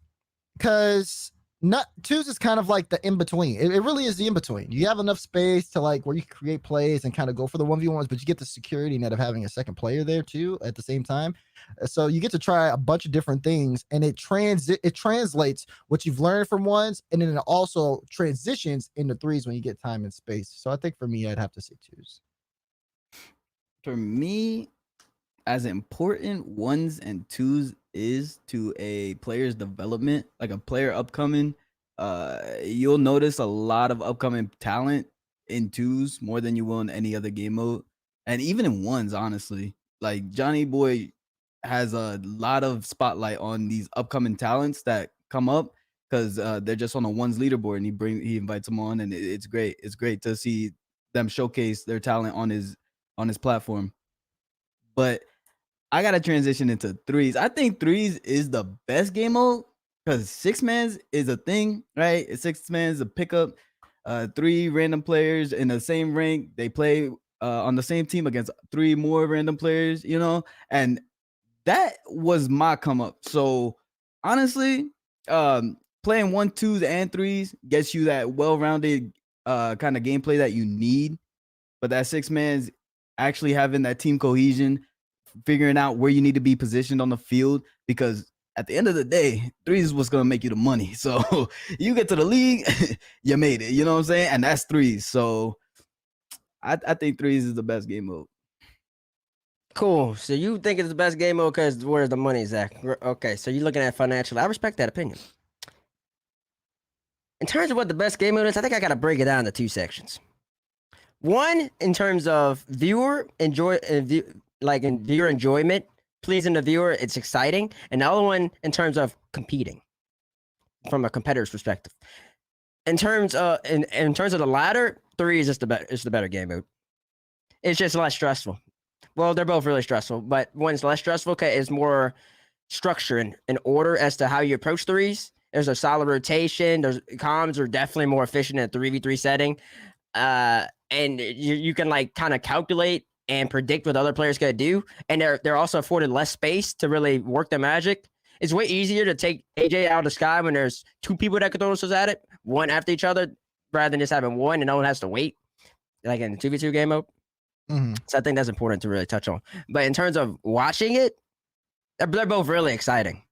because not twos is kind of like the in between. It really is the in between. You have enough space to like where you can create plays and kind of go for the 1v1s, but you get the security net of having a second player there too at the same time. So you get to try a bunch of different things, and it translates what you've learned from ones, and then it also transitions into threes when you get time and space. So I think for me, I'd have to say twos. For me, as important ones and twos is to a player's development, like a player upcoming, you'll notice a lot of upcoming talent in twos more than you will in any other game mode, and even in ones. Honestly, like Johnny Boy has a lot of spotlight on these upcoming talents that come up because they're just on a ones leaderboard, and he invites them on, and it's great. It's great to see them showcase their talent on his platform. But I gotta transition into threes. I think threes is the best game mode because six mans is a thing, right? Six mans is a pickup. Three random players in the same rank. They play on the same team against three more random players, you know, and that was my come up. So honestly, playing 1, 2s, and 3s gets you that well-rounded kind of gameplay that you need. But that 6-man's actually having that team cohesion, figuring out where you need to be positioned on the field, because at the end of the day, 3s is what's going to make you the money. So you get to the league, you made it. You know what I'm saying? And that's 3s. So I think 3s is the best game mode. Cool. So you think it's the best game mode because where's the money, Zach? Okay, so you're looking at financially. I respect that opinion. In terms of what the best game mode is, I think I got to break it down into 2 sections. One, in terms of viewer viewer enjoyment, pleasing the viewer, it's exciting. And the other one, in terms of competing, from a competitor's perspective. In terms of the latter, 3 is just the better game mode. It's just less stressful. Well, they're both really stressful, but one's less stressful because it's more structure and order as to how you approach 3s. There's a solid rotation. There's comms are definitely more efficient in a 3v3 setting. And you can like kind of calculate and predict what other players gonna do. And they're also afforded less space to really work their magic. It's way easier to take AJ out of the sky when there's 2 people that can throw missiles at it, one after each other, rather than just having one and no one has to wait, like in the 2v2 game mode. Mm-hmm. So I think that's important to really touch on. But in terms of watching it, they're both really exciting.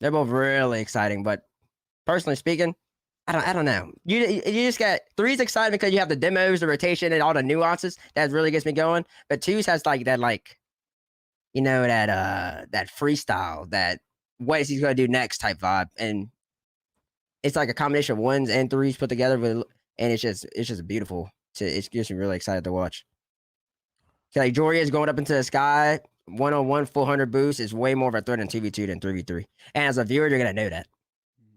They're both really exciting. But personally speaking, I don't know. You just got 3's exciting because you have the demos, the rotation, and all the nuances. That really gets me going. But 2's has like that, like, you know, that freestyle, that what is he gonna do next type vibe. And it's like a combination of 1s and 3's put together with, and it's just beautiful. It gets me really excited to watch. Like Jory is going up into the sky, 1-on-1 full 100 boost is way more of a threat in 2v2 than 3v3. And as a viewer, you're gonna know that.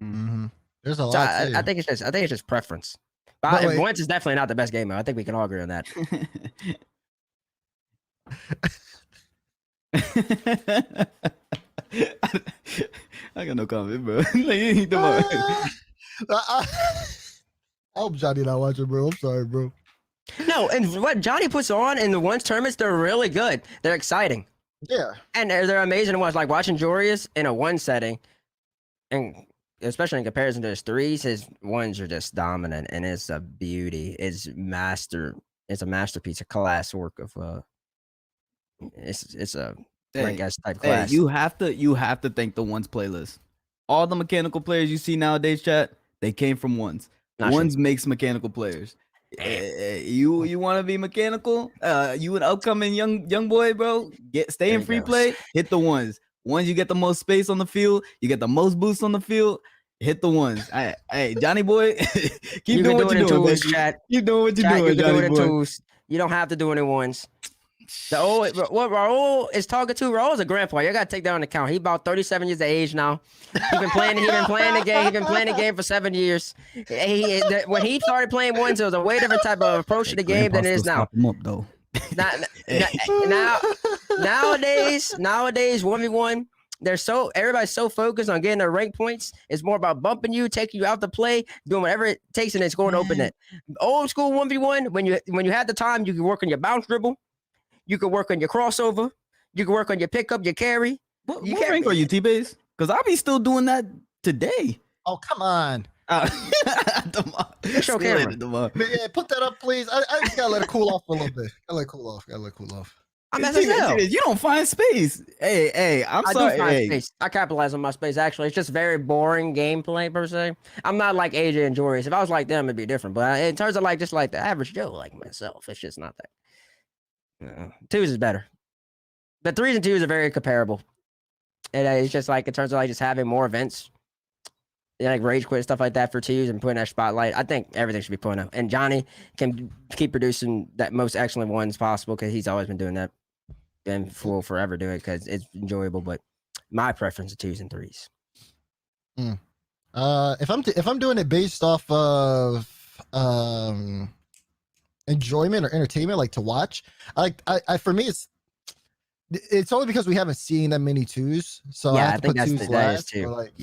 Mm-hmm. There's a So lot. I think it's just preference. But wait. once is definitely not the best game mode. I think we can all agree on that. I got no comment, bro. Like, I hope Johnny not watching, bro. I'm sorry, bro. No, and what Johnny puts on in the 1s tournaments, they're really good. They're exciting. Yeah. And they're amazing to watch. Like watching Jorius in a 1 setting, and especially in comparison to his 3s, his 1s are just dominant, and it's a beauty. It's a masterpiece, a class work of it's a rank S type class. Hey, you have to thank the 1s playlist. All the mechanical players you see nowadays, chat, they came from 1s. Not 1s true. makes mechanical players. You want to be mechanical? You an upcoming young boy, bro? Stay in free play. Hit the 1s. 1s, you get the most space on the field. You get the most boosts on the field. Hit the 1s. Hey, Johnny boy, keep doing what you're doing, baby. Chat. Keep doing what you're Chat, doing, you can Johnny do it in boy. 2s. You don't have to do it in 1s. What Raul is talking to, Raul is a grandpa. You gotta take that into account. He's about 37 years of age now. He's been playing the game. He's been playing the game for 7 years. When he started playing 1s, it was a way different type of approach to the game than it is now. Him up, though. Nowadays 1v1, everybody's so focused on getting their rank points. It's more about bumping you, taking you out to play, doing whatever it takes, and it's going to open it. Old school 1v1, when you had the time, you could work on your bounce dribble. You could work on your crossover. You can work on your pickup, your carry. What rank are you, TBates? Because I'll be still doing that today. Oh, come on. Show camera. Man, yeah, put that up, please. I just gotta let it cool off for a little bit. Gotta let it cool off. I'm SSL. You don't find space. Hey, I'm I sorry. do find space. I capitalize on my space, actually. It's just very boring gameplay, per se. I'm not like AJ and Jorius. If I was like them, it'd be different. But in terms of like just like the average Joe like myself, it's just not that. 2s is better. The 3s and 2s are very comparable. And it's just like in terms of like just having more events, like Ragequit stuff like that for 2s and putting that spotlight. I think everything should be put up. And Johnny can keep producing that most excellent 1s possible because he's always been doing that. Been will forever do it because it's enjoyable. But my preference is 2s and 3s. If I'm doing it based off of enjoyment or entertainment, like to watch, I for me it's only because we haven't seen that many 2s, so Yeah, I have I to think put 2s that is last. too. Like,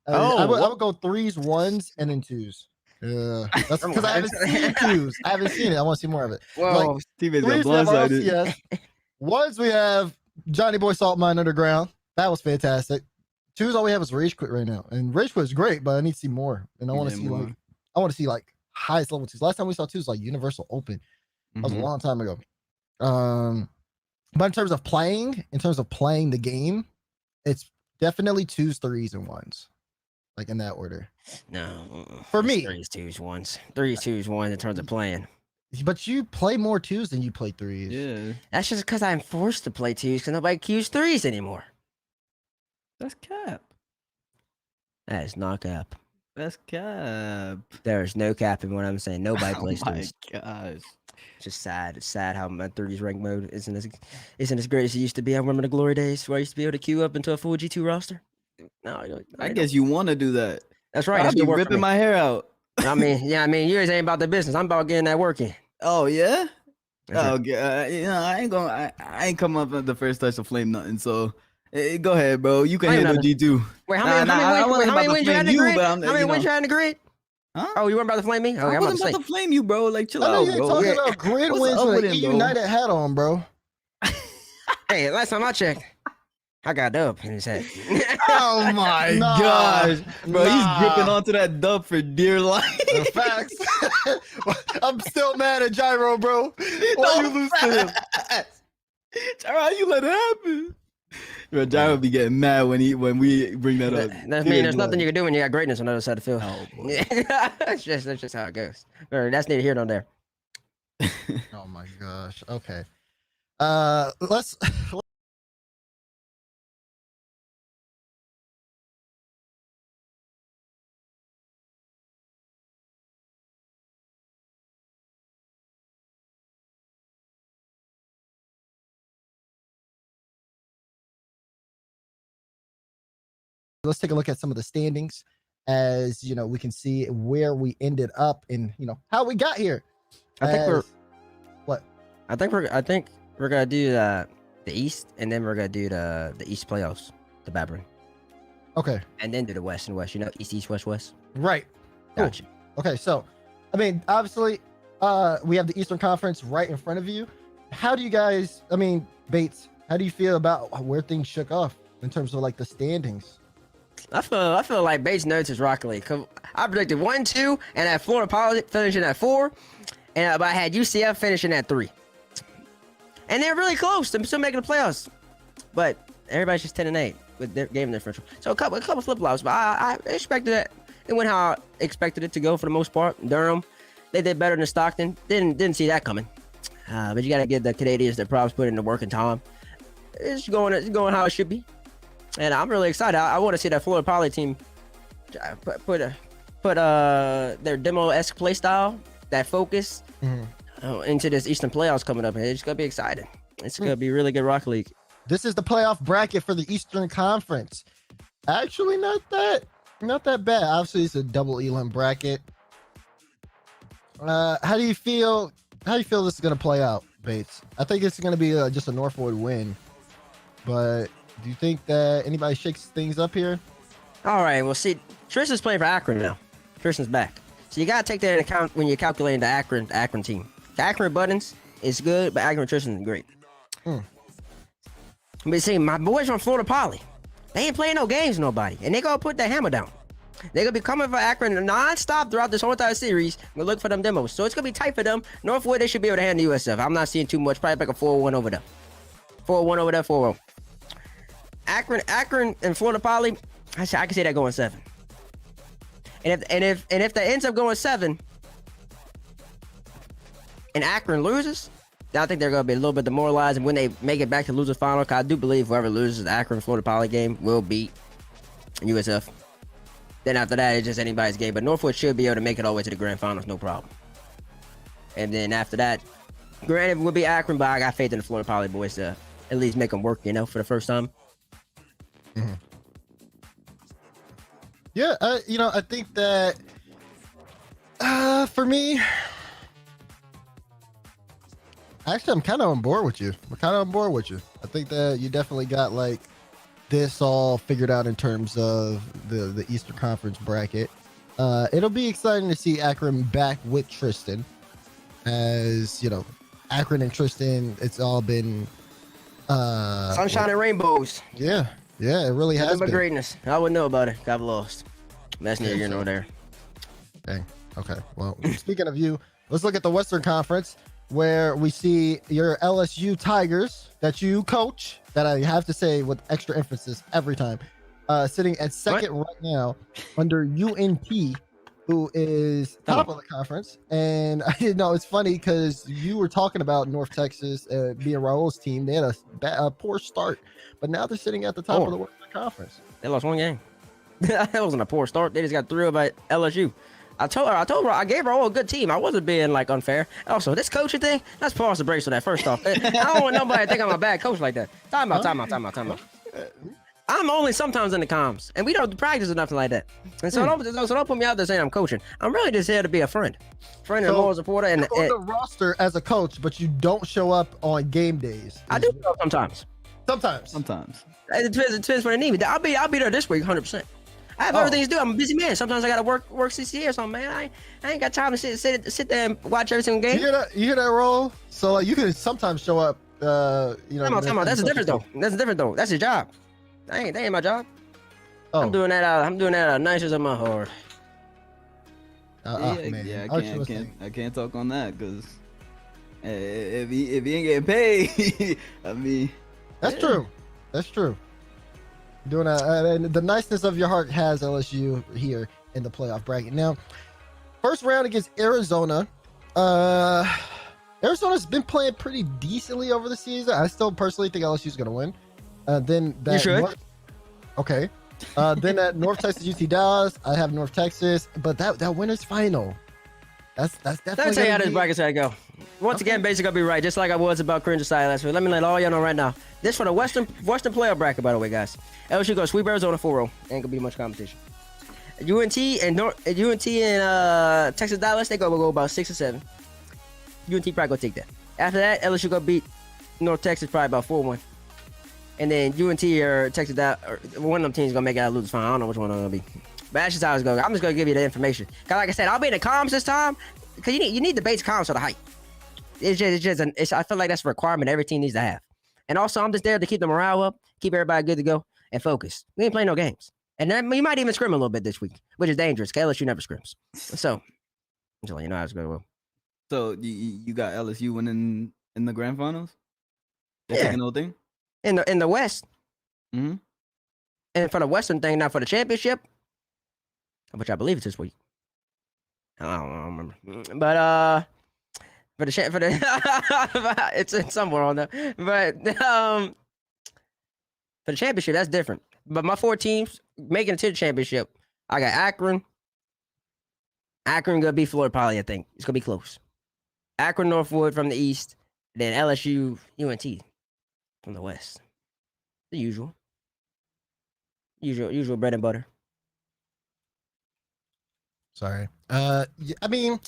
Oh, I would go 3s, 1s, and then 2s. Yeah, that's because I haven't seen 2s. I haven't seen it. I want to see more of it. Well, Like, TBates 3s got we have blindsided. RLCS. 1s we have Johnny Boy Salt Mine Underground. That was fantastic. Twos, all we have is Ragequit right now, and Ragequit is great, but I need to see more. And I want to Yeah, see more. like I want to see like highest level twos. Last time we saw twos like Universal Open. That was a Mhm. long time ago. But in terms of playing the game, it's definitely twos, threes, and ones, like in that order. No. For it's me. threes, twos, ones. Threes, twos, ones in terms of playing. But you play more twos than you play threes. Yeah, That's just because I'm forced to play twos because nobody queues threes anymore. that's cap. That is not cap. That's cap. There is no cap in what I'm saying. Nobody Oh plays my threes. gosh. It's just sad. It's sad how my 30s rank mode isn't as great as it used to be. I remember the glory days where I used to be able to queue up into a full G2 roster. No, I guess you want to do that. that's right. I'll That's be the work for ripping me. my hair out. I mean, yours ain't about the business. I'm about getting that work in. Oh yeah. That's right. Oh, okay. I ain't come up at the first touch of flame nothing. So go ahead, bro. You can Flame handle nothing. G2. Wait, how Nah, many, nah, I how many, wasn't wait, how about many to wins you had flame in the you, grid? but How many you wins know. you had in the grid? Huh? Oh, you weren't about to flame me? Okay, I I'm about to wasn't say. about to flame you, bro. Like chill I know out, you ain't bro. talking Yeah. about grid What's wins up with with an him, E bro? United hat on, bro. Hey, last time I checked, I got dub in his head. Oh my Nah, gosh, bro! He's nah. gripping onto that dub for dear life. Facts. I'm still mad at Gyro, bro. Why you lose to him? Gyro, how you let it happen? Bro, Gyro be getting mad when we bring that up. That mean there's nothing you can do when you got greatness on the other side of the field. Oh, boy. that's just how it goes. That's neither here nor there. Oh my gosh. Okay. Let's take a look at some of the standings, as you know, we can see where we ended up and how we got here. I think we're As- what? I think we're gonna do the East, and then we're gonna do the East playoffs, the Babrin, Okay. and then do the West and West. East, East, West, West. Right. Cool. Gotcha. Okay, so I mean, obviously, we have the Eastern Conference right in front of you. How do you guys? I mean, Bates, how do you feel about where things shook off in terms of like the standings? I feel like Bates knows his Rocket League. 'Cause I predicted 1-2, and at Florida Poly finishing at 4, and but I had UCF finishing at 3. And they're really close. They're still making the playoffs, but everybody's just 10-8 with their game differential. So a couple flip flops, but I expected it. It went how I expected it to go for the most part. Durham, they did better than Stockton. Didn't see that coming. But you got to give the Canadians their props, put in the work and time. It's going how it should be. And I'm really excited. I want to see that Florida Poly team put their demo-esque play style, that focus, into this Eastern playoffs coming up. And it's gonna be exciting. It's gonna be really good Rocket League. This is the playoff bracket for the Eastern Conference. Actually, not that bad. Obviously, it's a double Elam bracket. How do you feel? How do you feel this is gonna play out, Bates? I think it's gonna be just a Northwood win, but do you think that anybody shakes things up here? All right. Well, see, Tristan's playing for Akron now. Tristan's back, so you gotta take that into account when you're calculating the Akron team. The Akron Buttons is good, but Akron Tristan is great. But see, my boys from Florida Poly, they ain't playing no games with nobody, and they gonna put the hammer down. They're gonna be coming for Akron non-stop throughout this whole entire series. We'll look for them demos, so it's gonna be tight for them. Northwood, they should be able to handle USF. I'm not seeing too much. Probably like a 4-1 over there. 4-1 over there. 4-0. Akron, and Florida Poly, I can see that going 7. And if that ends up going 7, and Akron loses, then I think they're going to be a little bit demoralized. And when they make it back to losers final, because I do believe whoever loses the Akron Florida Poly game will beat USF. Then after that, it's just anybody's game. But Northwood should be able to make it all the way to the grand finals, no problem. And then after that, granted, it will be Akron, but I got faith in the Florida Poly boys to at least make them work, for the first time. Yeah, I think that for me, actually, I'm kind of on board with you. I think that you definitely got like this all figured out in terms of the Eastern Conference bracket. It'll be exciting to see Akron back with Tristan, as Akron and Tristan. It's all been Sunshine and rainbows. Yeah, Yeah, it really has Nothing but been. greatness. I wouldn't know about it. Got lost. That's neither here nor there. Dang. Okay. Well, speaking of you, let's look at the Western Conference where we see your LSU Tigers that you coach, that I have to say with extra emphasis every time, sitting at second right now under UNT, who is top of the conference. And I didn't know, it's funny because you were talking about North Texas being Raul's team. They had a poor start, but now they're sitting at the top of the Western Conference. They lost one game. That wasn't a poor start. They just got thrilled by LSU. I told her, I gave her all a good team. I wasn't being like unfair. Also, this coaching thing, let's pause the brakes on that first off. I don't want nobody to think I'm a bad coach like that. Time out. I'm only sometimes in the comms, and we don't practice or nothing like that. And so don't put me out there saying I'm coaching. I'm really just here to be a friend and a loyal supporter. And on the roster as a coach, but you don't show up on game days. I do show up sometimes. Sometimes. It depends when I need me. I'll be there this week, 100%. I have everything to do. I'm a busy man. Sometimes I gotta work CCA or something, man. I ain't got time to sit there and watch every single game. You hear that roll? So like, you can sometimes show up. Time out. That's different though. That's your job. That ain't my job. I'm doing that out of nicest of my heart. Man. I can't talk on that because if he ain't getting paid, I mean, that's true. Doing and the niceness of your heart has LSU here in the playoff bracket. Now, first round against Arizona. Arizona's been playing pretty decently over the season. I still personally think LSU's going to win. Then that you should. Okay. Then at North Texas UT Dallas, I have North Texas, but that winner's final. That's definitely. Let me tell you how this bracket's gotta go. Once again, basically gonna be right, just like I was about Cringe side last week. Let me let all y'all know right now. This for the Western playoff bracket, by the way, guys. LSU go sweep Arizona 4-0. Ain't gonna be much competition. UNT and Texas Dallas, they go about 6 or 7. UNT probably gonna take that. After that, LSU gonna beat North Texas probably about 4-1. And then UNT or Texas Dallas, or one of them teams gonna make it out of lose fine. I don't know which one I'm gonna be. But that's just how it's going. I'm just gonna give you the information. Cause like I said, I'll be in the comms this time. Cause you need debates comms for the hype. I feel like that's a requirement every team needs to have. And also, I'm just there to keep the morale up, keep everybody good to go, and focus. We ain't playing no games. And then we might even scrim a little bit this week, which is dangerous. Cause LSU never scrims. So, I'm just letting you know how it's going. So you got LSU winning in the grand finals? They're Yeah. taking the whole thing? In the West. Mm-hmm. And for the Western thing, not for the championship, which I believe it's this week. I don't remember, but for the it's somewhere on there. But for the championship, that's different. But my 4 teams making it to the championship, I got Akron. Akron gonna be Florida Poly, I think. It's gonna be close. Akron Northwood from the east, then LSU UNT from the west. The usual bread and butter. Sorry. I mean,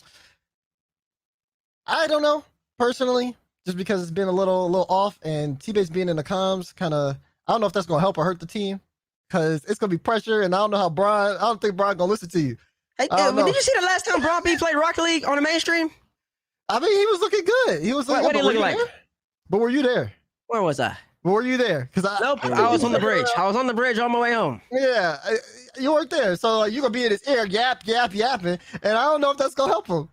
I don't know personally, just because it's been a little off, and TBates being in the comms kind of. I don't know if that's gonna help or hurt the team, because it's gonna be pressure, and I don't know how Brian. I don't think Brian gonna listen to you. Hey, did you see the last time Braun B played Rocket League on the mainstream? I mean, he was looking good. He was looking. What did he look like? There? But were you there? Where was I? Were you there? Because Nope, I was on the bridge. I was on the bridge on my way home. Yeah, you weren't there, so like, you're gonna be in his ear, yapping, and I don't know if that's gonna help him.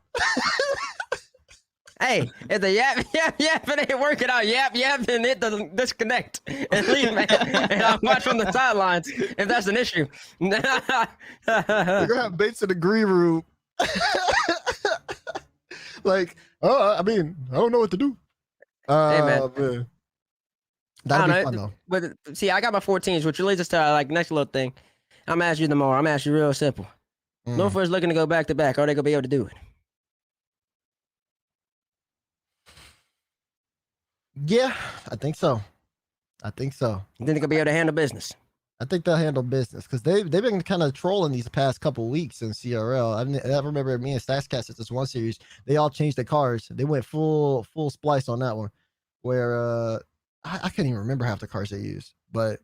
Hey, if the yap, it ain't working out, yap, then it doesn't disconnect and leave, man. And I'll watch from the sidelines if that's an issue. You're gonna have Bates in the green room. Like, I mean, I don't know what to do. Hey, man. That'll be I fun don't know. though. But see, I got my 4 teams, which leads us to like next little thing. I'm gonna ask you tomorrow. I'm gonna ask you real simple. Northwood's looking to go back to back. Are they gonna be able to do it? Yeah, I think so. You think they're gonna be able to handle business? I think they'll handle business because they've been kind of trolling these past couple weeks in CRL. I remember me and Stackscast at this one series. They all changed their cars. They went full splice on that one, where I can't even remember half the cars they used, but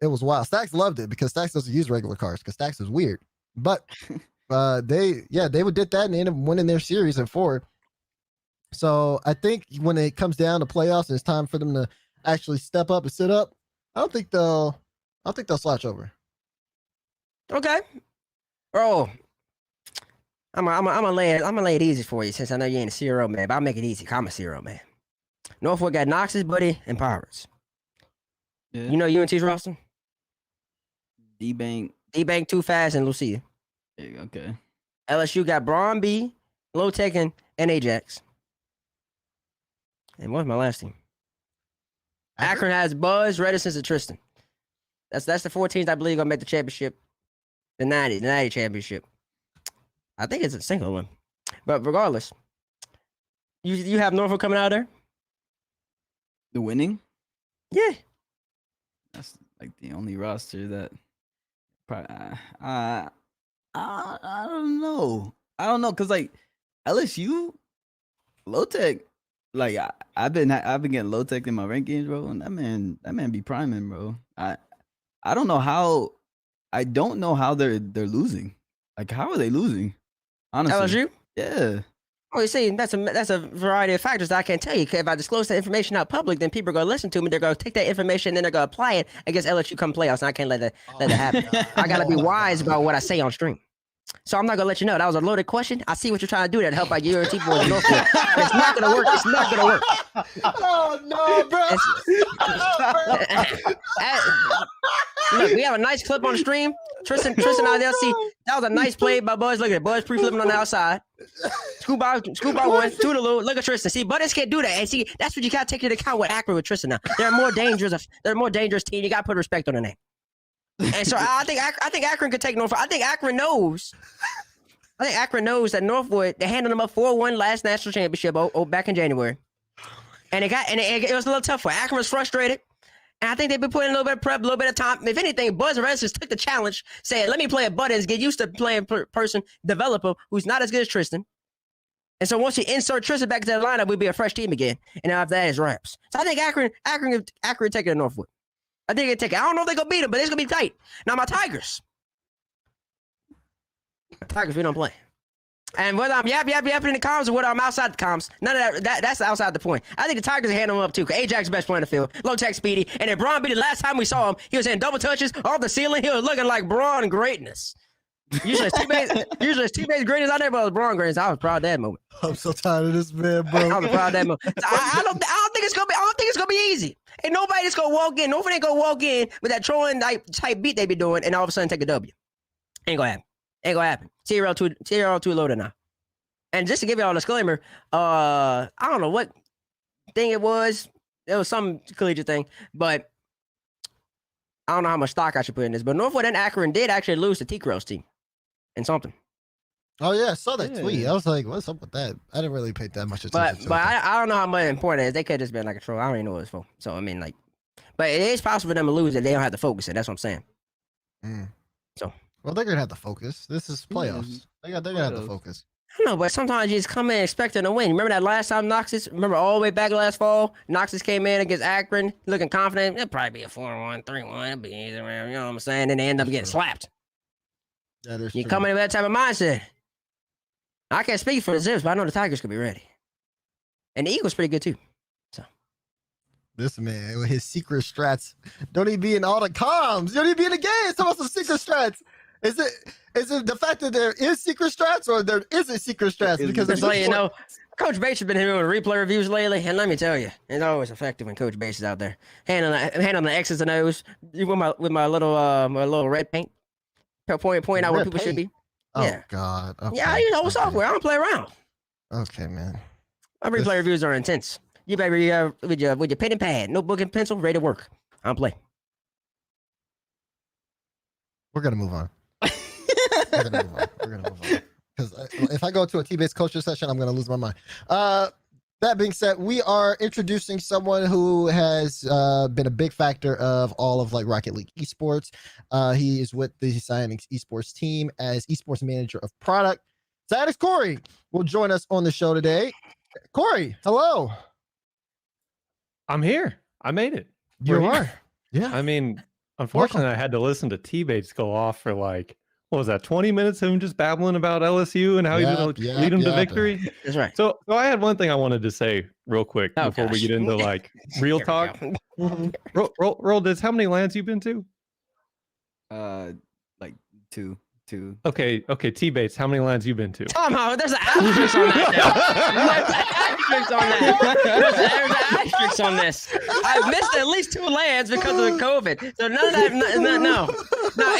it was wild. Stacks loved it because Stacks doesn't use regular cars because Stacks is weird. But they would did that and ended up winning their series in 4. So I think when it comes down to playoffs and it's time for them to actually step up and sit up, I don't think they'll I think they'll slouch over. Okay. Bro, I'm gonna lay it easy for you since I know you ain't a CRO man, but I'll make it easy. 'Cause I'm a CRO man. Northwood got Noxus, Buddy, and Pirates. Yeah. You know UNT's roster? D-Bank. D-Bank, Too Fast, and Lucia. Okay. LSU got Braun B, Low Tech, and Ajax. And what's my last team? Akron has Buzz, Reticence, and Tristan. That's the 4 teams I believe gonna make the championship. The 90 championship. I think it's a single one. But regardless, you have Norfolk coming out of there? The winning? Yeah. That's like the only roster that I don't know. I don't know because like LSU, Low Tech, like I've been getting Low Tech in my rank games, bro, and that man be priming, bro. I don't know how. I don't know how they're losing. Like how are they losing? Honestly, LSU? yeah. Oh, you see, that's a variety of factors that I can't tell you. 'Cause if I disclose that information out public, then people are gonna listen to me. They're gonna take that information and then they're gonna apply it against LSU come playoffs. And I can't let that happen. I gotta be wise about what I say on stream. So I'm not gonna let you know. That was a loaded question. I see what you're trying to do there to help out your UNT boys in Northwood. It's not gonna work. It's not gonna work. Oh no, bro! Look, we have a nice clip on the stream. Tristan out there. See, that was a nice play by Buzz. Look at it. Buzz pre-flipping on the outside. Scoop by one, Toodaloo. Look at Tristan. See, Butters can't do that. And see, that's what you gotta take into account with Akron with Tristan now. They're a more dangerous team. You gotta put respect on the name. And so I think Akron could take Northwood. I think Akron knows that Northwood, they handled them up 4-1 last national championship back in January. And it was a little tough for Akron was frustrated. And I think they've been putting a little bit of prep, a little bit of time. If anything, Buzz and Residence took the challenge, saying, let me play a Buttons, get used to playing developer who's not as good as Tristan. And so once you insert Tristan back into the lineup, we'll be a fresh team again. And after that is raps. So I think Akron take it to Northwood. I think they take it. I don't know if they're going to beat them, but it's going to be tight. Now, my Tigers, we don't play. And whether I'm yap in the comms or whether I'm outside the comms, none of that's outside the point. I think the Tigers are handling them up too. Cause Ajax best player in the field, Low Tech, Speedy, and then Braun B. The last time we saw him, he was hitting double touches off the ceiling. He was looking like Braun greatness. Usually it's T-Bates greatness out there, but it was Braun greatness. I was proud of that moment. I'm so tired of this man, bro. I was proud of that moment. So I don't think it's gonna be easy. Ain't nobody that's gonna walk in. Nobody ain't gonna walk in with that trolling type beat they be doing, and all of a sudden take a W. Ain't gonna happen. TRL2 loaded now. And just to give you all a disclaimer, I don't know what thing it was. It was some collegiate thing, but I don't know how much stock I should put in this. But Northwood and Akron did actually lose to T-Crow's team in something. Oh yeah, I saw that tweet. I was like, "What's up with that?" I didn't really pay that much attention. But I don't know how much important it is. They could have just been like a troll. I don't even know what it's for. So I mean, like, but it is possible for them to lose if they don't have to focus it. That's what I'm saying. So well, they're gonna have to focus. This is playoffs. They're gonna have to focus. I know, but sometimes you just come in expecting to win. Remember that last time Noxus? Remember all the way back last fall? Noxus came in against Akron, looking confident. It'll probably be a 4-1, 3-1. It'll be easy, man. You know what I'm saying? Then they end up getting slapped. That is You true. come in with that type of mindset. I can't speak for the Zips, but I know the Tigers could be ready. And the Eagles pretty good too. So This man with his secret strats. Don't even be in all the comms. You don't even be in the game. It's about some secret strats. Is it the fact that there is secret strats or there isn't secret strats? Because just let you know, Coach Bates has been doing replay reviews lately, and let me tell you, it's always effective when Coach Bates is out there handling the X's and O's with my little red paint, point out where people should be. Oh Yeah. God. Okay. Yeah, I use old software. I don't play around. Okay, man. My replay reviews are intense. You better with your pen and pad, notebook and pencil, ready to work. I don't play. We're gonna move on. We're gonna move on. Because if I go to a TBates culture session, I'm gonna lose my mind. That being said, we are introducing someone who has been a big factor of all of like Rocket League Esports. He is with the Psyonix Esports team as Esports Manager of Product. Psyonix Cory will join us on the show today. Cory, hello. I'm here. I made it. You We're are. here. Yeah. I mean, unfortunately, I had to listen to TBates go off for like, what was that, 20 minutes of him just babbling about LSU and how he's going to lead them to victory? That's right. So I had one thing I wanted to say real quick before we get into like real talk. Roll Dizz, how many lands you been to? Like two. Okay, TBates, how many lands you been to? Tom Holland, there's an asterisk on that. There's an asterisk on that. There's an asterisk on this. I missed at least 2 lands because of the COVID. So none of that. No.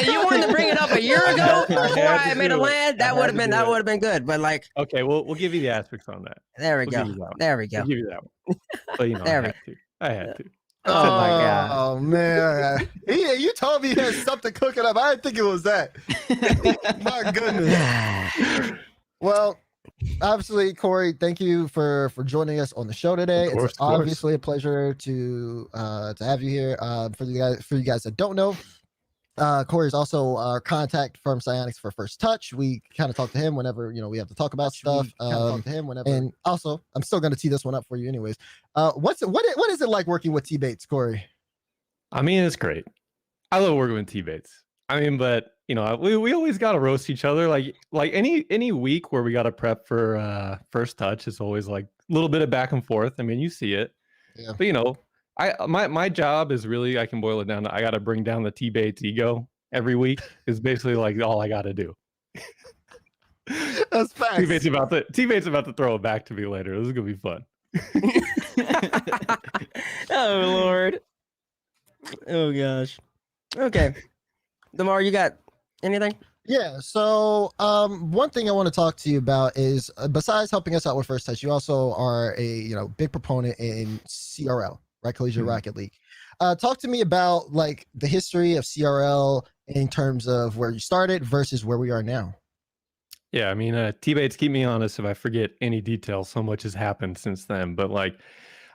If you wanted to bring it up a year ago before I had made a land, that would have been good. But like, okay, we'll give you the asterisk on that. There we go. There we go. We'll give you that one. But you know, I had to. Oh my god. Oh man. You told me you had something cooking up. I didn't think it was that. My goodness. Well, obviously, Cory, thank you for joining us on the show today. Of course, it's obviously a pleasure to have you here. For you guys that don't know, Cory is also our contact from Psyonix for First Touch. We kind of talk to him whenever we have to talk about stuff. And also, I'm still going to tee this one up for you, anyways. What is it like working with TBates, Cory? I mean, it's great. I love working with TBates. I mean, but we always got to roast each other. Like any week where we got to prep for First Touch is always like a little bit of back and forth. I mean, you see it, but my job is really, I can boil it down to, I got to bring down the TBates ego every week. Is basically like all I got to do. That's facts. TBates about to throw it back to me later. This is gonna be fun. Oh Lord. Oh gosh. Okay. Damar, you got anything? Yeah, so one thing I want to talk to you about is besides helping us out with First Touch, you also are a big proponent in CRL, right? Collegiate Rocket League. Talk to me about like the history of CRL in terms of where you started versus where we are now. Yeah, I mean, TBates, keep me honest if I forget any details. So much has happened since then. But like,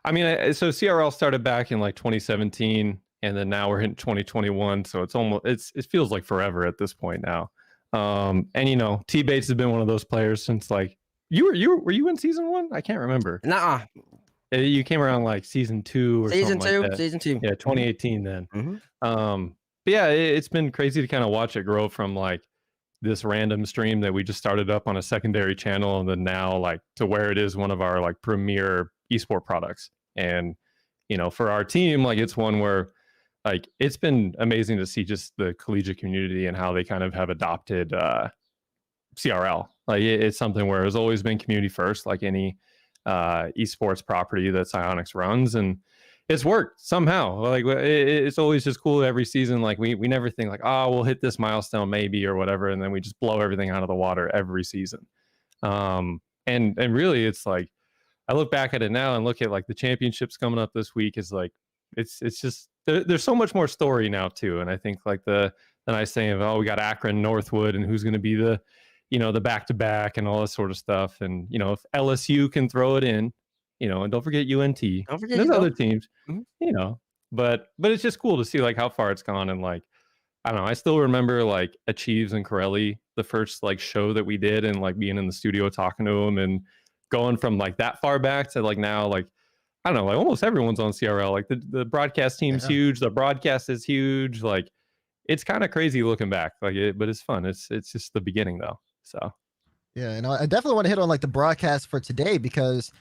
I mean, so CRL started back in like 2017, and then now we're hitting 2021. So it feels like forever at this point now. And TBates has been one of those players since like were you in season 1? I can't remember. Nuh-uh. You came around like season 2 or season something 2. Like that. Season 2. Yeah, 2018 then. Mm-hmm. But yeah, it's been crazy to kind of watch it grow from like this random stream that we just started up on a secondary channel, and then now like to where it is one of our like premier esport products. And for our team, like it's one where like it's been amazing to see just the collegiate community and how they kind of have adopted CRL. Like it's something where it's always been community first, like any esports property that Psyonix runs, and it's worked somehow. Like it's always just cool every season. Like we never think like, oh, we'll hit this milestone maybe or whatever, and then we just blow everything out of the water every season. And really, it's like I look back at it now and look at like the championships coming up this week is like it's just there's so much more story now too. And I think like the nice thing of we got Akron, Northwood, and who's going to be the the back-to-back and all this sort of stuff. And if LSU can throw it in. And don't forget UNT. Don't forget there's other teams, but it's just cool to see like how far it's gone. And like, I don't know, I still remember like Achieves and Corelli, the first like show that we did, and like being in the studio talking to them and going from like that far back to like now, like, I don't know, like almost everyone's on CRL. Like the broadcast team's huge. The broadcast is huge. Like it's kind of crazy looking back, like but it's fun. It's just the beginning though. So. Yeah. And I definitely want to hit on like the broadcast for today, because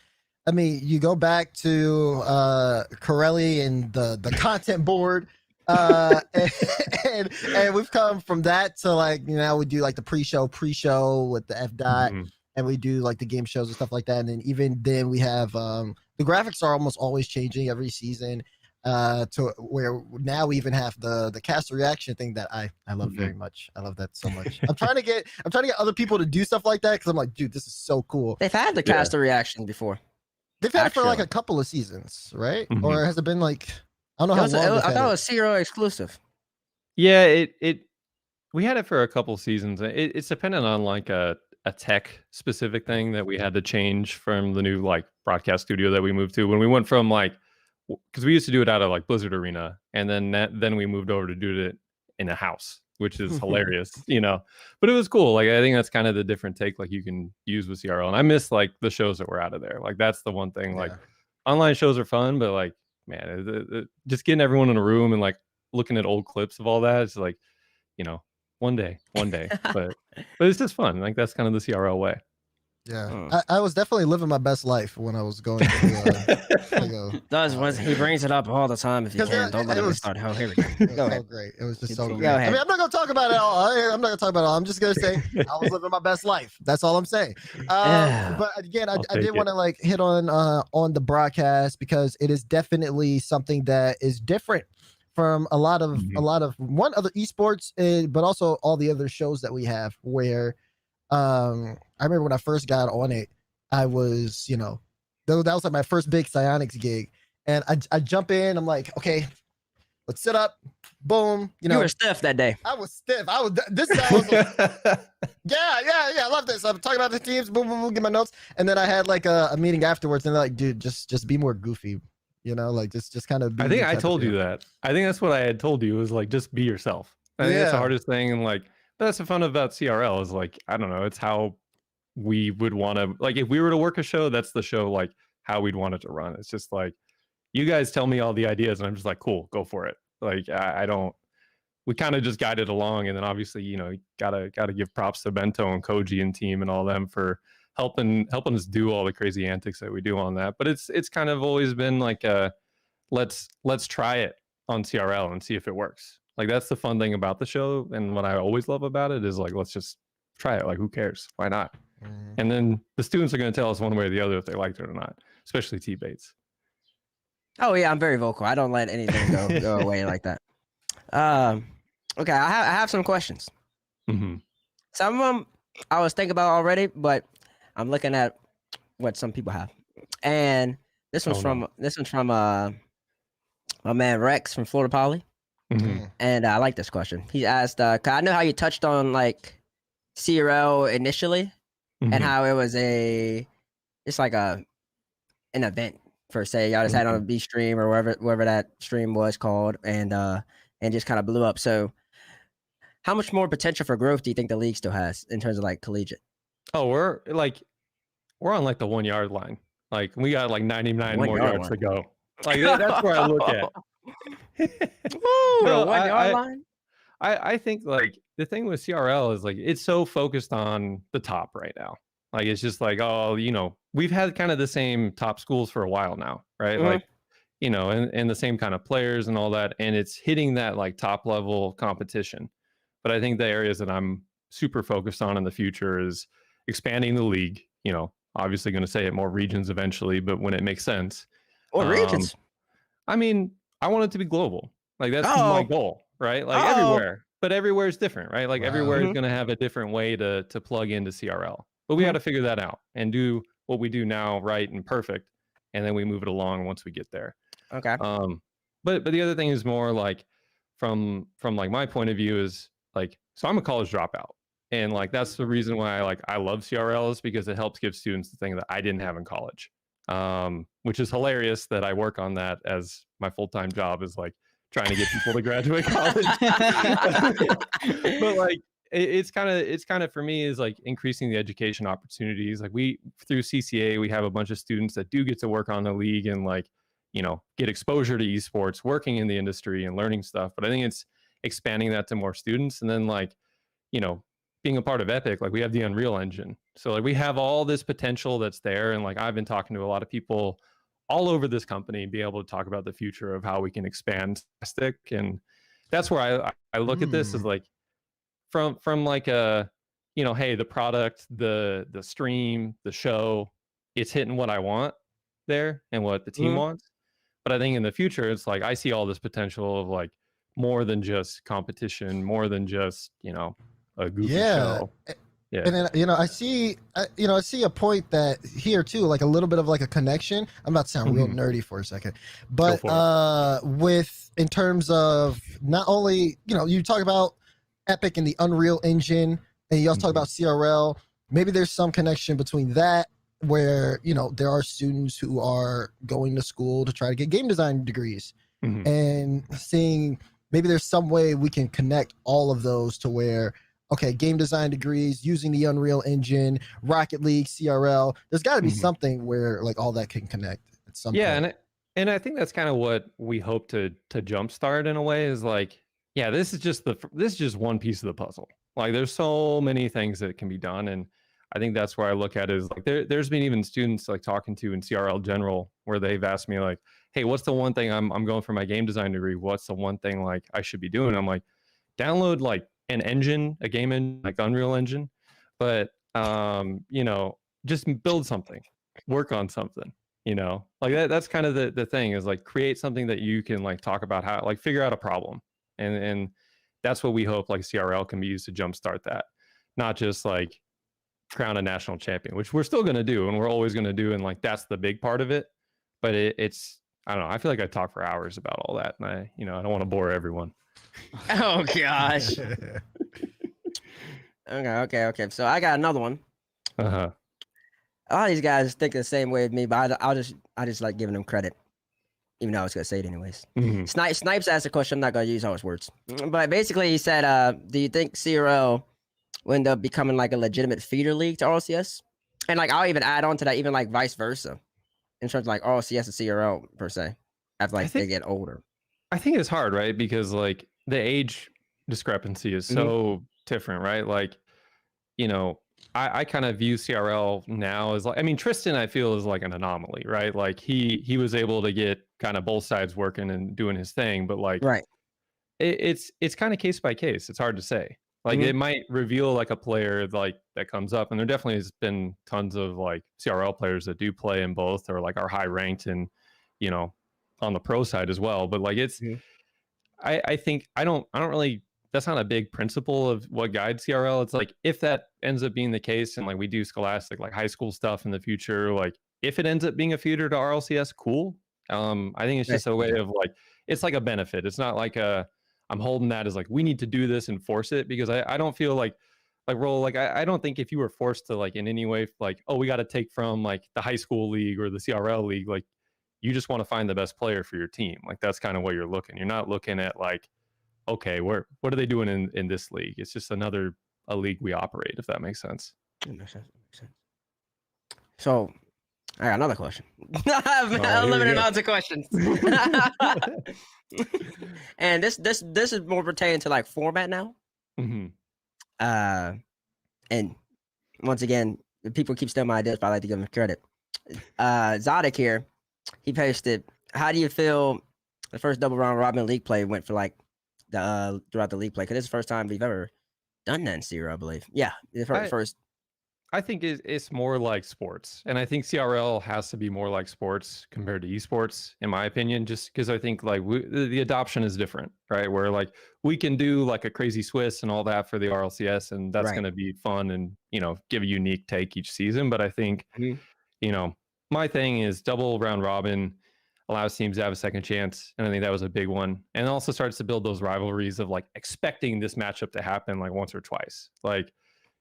I mean, you go back to Corelli and the content board, and we've come from that to like now we do like the pre-show with the F dot, and we do like the game shows and stuff like that. And then even then we have the graphics are almost always changing every season to where now we even have the cast reaction thing that I love very much. I love that so much. I'm trying to get other people to do stuff like that, because I'm like, dude, this is so cool. They've had the cast reaction before. They've had it for like a couple of seasons, right? Or has it been like, I don't know how long. I thought it was CRO exclusive. Yeah, we had it for a couple seasons. It's dependent on like a tech specific thing that we had to change from the new like broadcast studio that we moved to. When we went from like, because we used to do it out of like Blizzard Arena, and then we moved over to do it in a house, which is hilarious, but it was cool. Like, I think that's kind of the different take like you can use with CRL. And I miss like the shows that were out of there. Like that's the one thing, like online shows are fun, but like, man, just getting everyone in a room and like looking at old clips of all that, it's like, one day, but it's just fun. Like that's kind of the CRL way. Yeah, I was definitely living my best life when I was going to He brings it up all the time if you 'Cause can. it- Don't let it him was- start. Oh, here we It go. was Go so ahead. great. It was just It's so so great. Go I ahead. mean, I'm not gonna talk about it all. I'm not gonna talk about it all. I'm just gonna say I was living my best life. That's all I'm saying. But again, I I'll did take want to like hit on the broadcast because it is definitely something that is different from a lot of one other esports, but also all the other shows that we have. Where I remember when I first got on it, I was that was like my first big Psyonix gig, and I jump in. I'm like, okay, let's sit up. Boom. You were stiff that day. I was stiff. I was this guy was yeah. I love this. I'm talking about the teams. Boom, boom, boom. Get my notes, and then I had like a meeting afterwards, and they're like, dude, just be more goofy. Like just kind of. I think I told you that. I think that's what I had told you was like just be yourself. I think that's the hardest thing, and like that's the fun about CRL is like I don't know. It's how we would want to like if we were to work a show, that's the show like how we'd want it to run. It's just like you guys tell me all the ideas, and I'm just like, cool, go for it. Like I don't. We kind of just guided along, and then obviously, gotta give props to Bento and Koji and team and all them for helping us do all the crazy antics that we do on that. But it's kind of always been like let's try it on CRL and see if it works. Like that's the fun thing about the show, and what I always love about it is like let's just try it. Like who cares? Why not? And then the students are going to tell us one way or the other if they liked it or not, especially TBates. Oh yeah, I'm very vocal. I don't let anything go away like that. Okay, I have some questions. Mm-hmm. Some of them I was thinking about already, but I'm looking at what some people have. And this one's from my man Rex from Florida Poly. Mm-hmm. And I like this question. He asked, 'cause I know how you touched on like CRL initially and how it was it's like an event per se. Y'all just had on a B stream or wherever that stream was called, and just kind of blew up. So how much more potential for growth do you think the league still has in terms of like collegiate? Oh, we're on like the 1 yard line. Like we got like 99 more yards to go. Like that's where I look at. No, 1 yard line. I think like the thing with CRL is like it's so focused on the top right now. Like it's just like, oh, we've had kind of the same top schools for a while now, right? Like, and the same kind of players and all that, and it's hitting that like top level competition. But I think the areas that I'm super focused on in the future is expanding the league. Obviously going to say it more regions eventually, but when it makes sense. Or regions. I mean, I want it to be global. Like that's my goal, right? Like everywhere, but everywhere is different, right? Like everywhere is going to have a different way to plug into CRL. But we got to figure that out and do what we do now right and perfect, and then we move it along once we get there. Okay. But the other thing is more like from like my point of view is like, so I'm a college dropout, and like that's the reason why I love CRL is because it helps give students the thing that I didn't have in college, which is hilarious that I work on that as my full-time job is like trying to get people to graduate college. But like it's kind of for me is like increasing the education opportunities. Like we through CCA we have a bunch of students that do get to work on the league and like get exposure to esports, working in the industry and learning stuff. But I think it's expanding that to more students, and then like being a part of Epic, like we have the Unreal Engine, so like we have all this potential that's there. And like I've been talking to a lot of people all over this company, be able to talk about the future of how we can expand Stick, and that's where I look at this as like from like a hey, the product, the stream, the show, it's hitting what I want there and what the team wants. But I think in the future it's like I see all this potential of like more than just competition, more than just a goofy show. Yeah. And then I see a point that here too, like a little bit of like a connection. I'm about to sound real nerdy for a second, but with in terms of not only you talk about Epic and the Unreal Engine, and you also talk about CRL. Maybe there's some connection between that, where there are students who are going to school to try to get game design degrees, and seeing maybe there's some way we can connect all of those to where. Okay, game design degrees using the Unreal Engine, Rocket League, CRL. There's got to be something where like all that can connect at some point. Yeah, and I think that's kind of what we hope to jumpstart in a way is like, yeah, this is just one piece of the puzzle. Like there's so many things that can be done, and I think that's where I look at it is like there's been even students like talking to in CRL general where they've asked me like, hey, what's the one thing I'm going for my game design degree? What's the one thing like I should be doing? I'm like, download like an engine, a game engine, like Unreal Engine, but you know, just build something, work on something, you know, like that's kind of the thing is like create something that you can like talk about how like figure out a problem. And that's what we hope like CRL can be used to jumpstart that, not just like crown a national champion, which we're still going to do and we're always going to do. And like, that's the big part of it. But it's, I don't know. I feel like I talk for hours about all that. And I don't want to bore everyone. Oh gosh. Okay. So I got another one. Uh-huh. A lot of these guys think the same way with me, but I just like giving them credit, even though I was gonna say it anyways. Mm-hmm. Snipes asked a question. I'm not gonna use all his words, but basically he said, "Do you think CRL will end up becoming like a legitimate feeder league to RLCS?" And like I'll even add on to that, even like vice versa, in terms of like RLCS and CRL per se, after like they get older. I think it's hard, right? Because like the age discrepancy is so different, right? Like, you know, I kind of view CRL now as like, I mean, Tristan, I feel is like an anomaly, right? Like he was able to get kind of both sides working and doing his thing, but like, right. It's kind of case by case. It's hard to say. Like it might reveal like a player like that comes up, and there definitely has been tons of like CRL players that do play in both or like are high ranked and, you know, on the pro side as well. But like it's, I think I don't really, that's not a big principle of what guides CRL. It's like if that ends up being the case and like we do scholastic like high school stuff in the future, like if it ends up being a feeder to RLCS, cool. I think it's just a way of like, it's like a benefit. It's not like I'm holding that as like we need to do this and force it, because I don't feel like Roll, like I don't think if you were forced to like in any way like, oh, we got to take from like the high school league or the CRL league, like you just want to find the best player for your team. Like that's kind of what you're looking. You're not looking at like, okay, what are they doing in this league? It's just a league we operate, if that makes sense. That makes sense. So I got another question. I'm limited amount of questions. And this is more pertaining to like format now. And once again, people keep stealing my ideas, but I like to give them credit. Zodic here, he posted, how do you feel the first double round robin league play went for like the throughout the league play? Because this is the first time we've ever done that in CRL, I believe. Yeah, the first. I think it's more like sports, and I think CRL has to be more like sports compared to esports, in my opinion, just because I think like the adoption is different, right? Where like we can do like a crazy Swiss and all that for the RLCS, and that's going to be fun and, you know, give a unique take each season. But I think, you know, my thing is double round robin allows teams to have a second chance, and I think that was a big one, and it also starts to build those rivalries of like expecting this matchup to happen like once or twice. Like,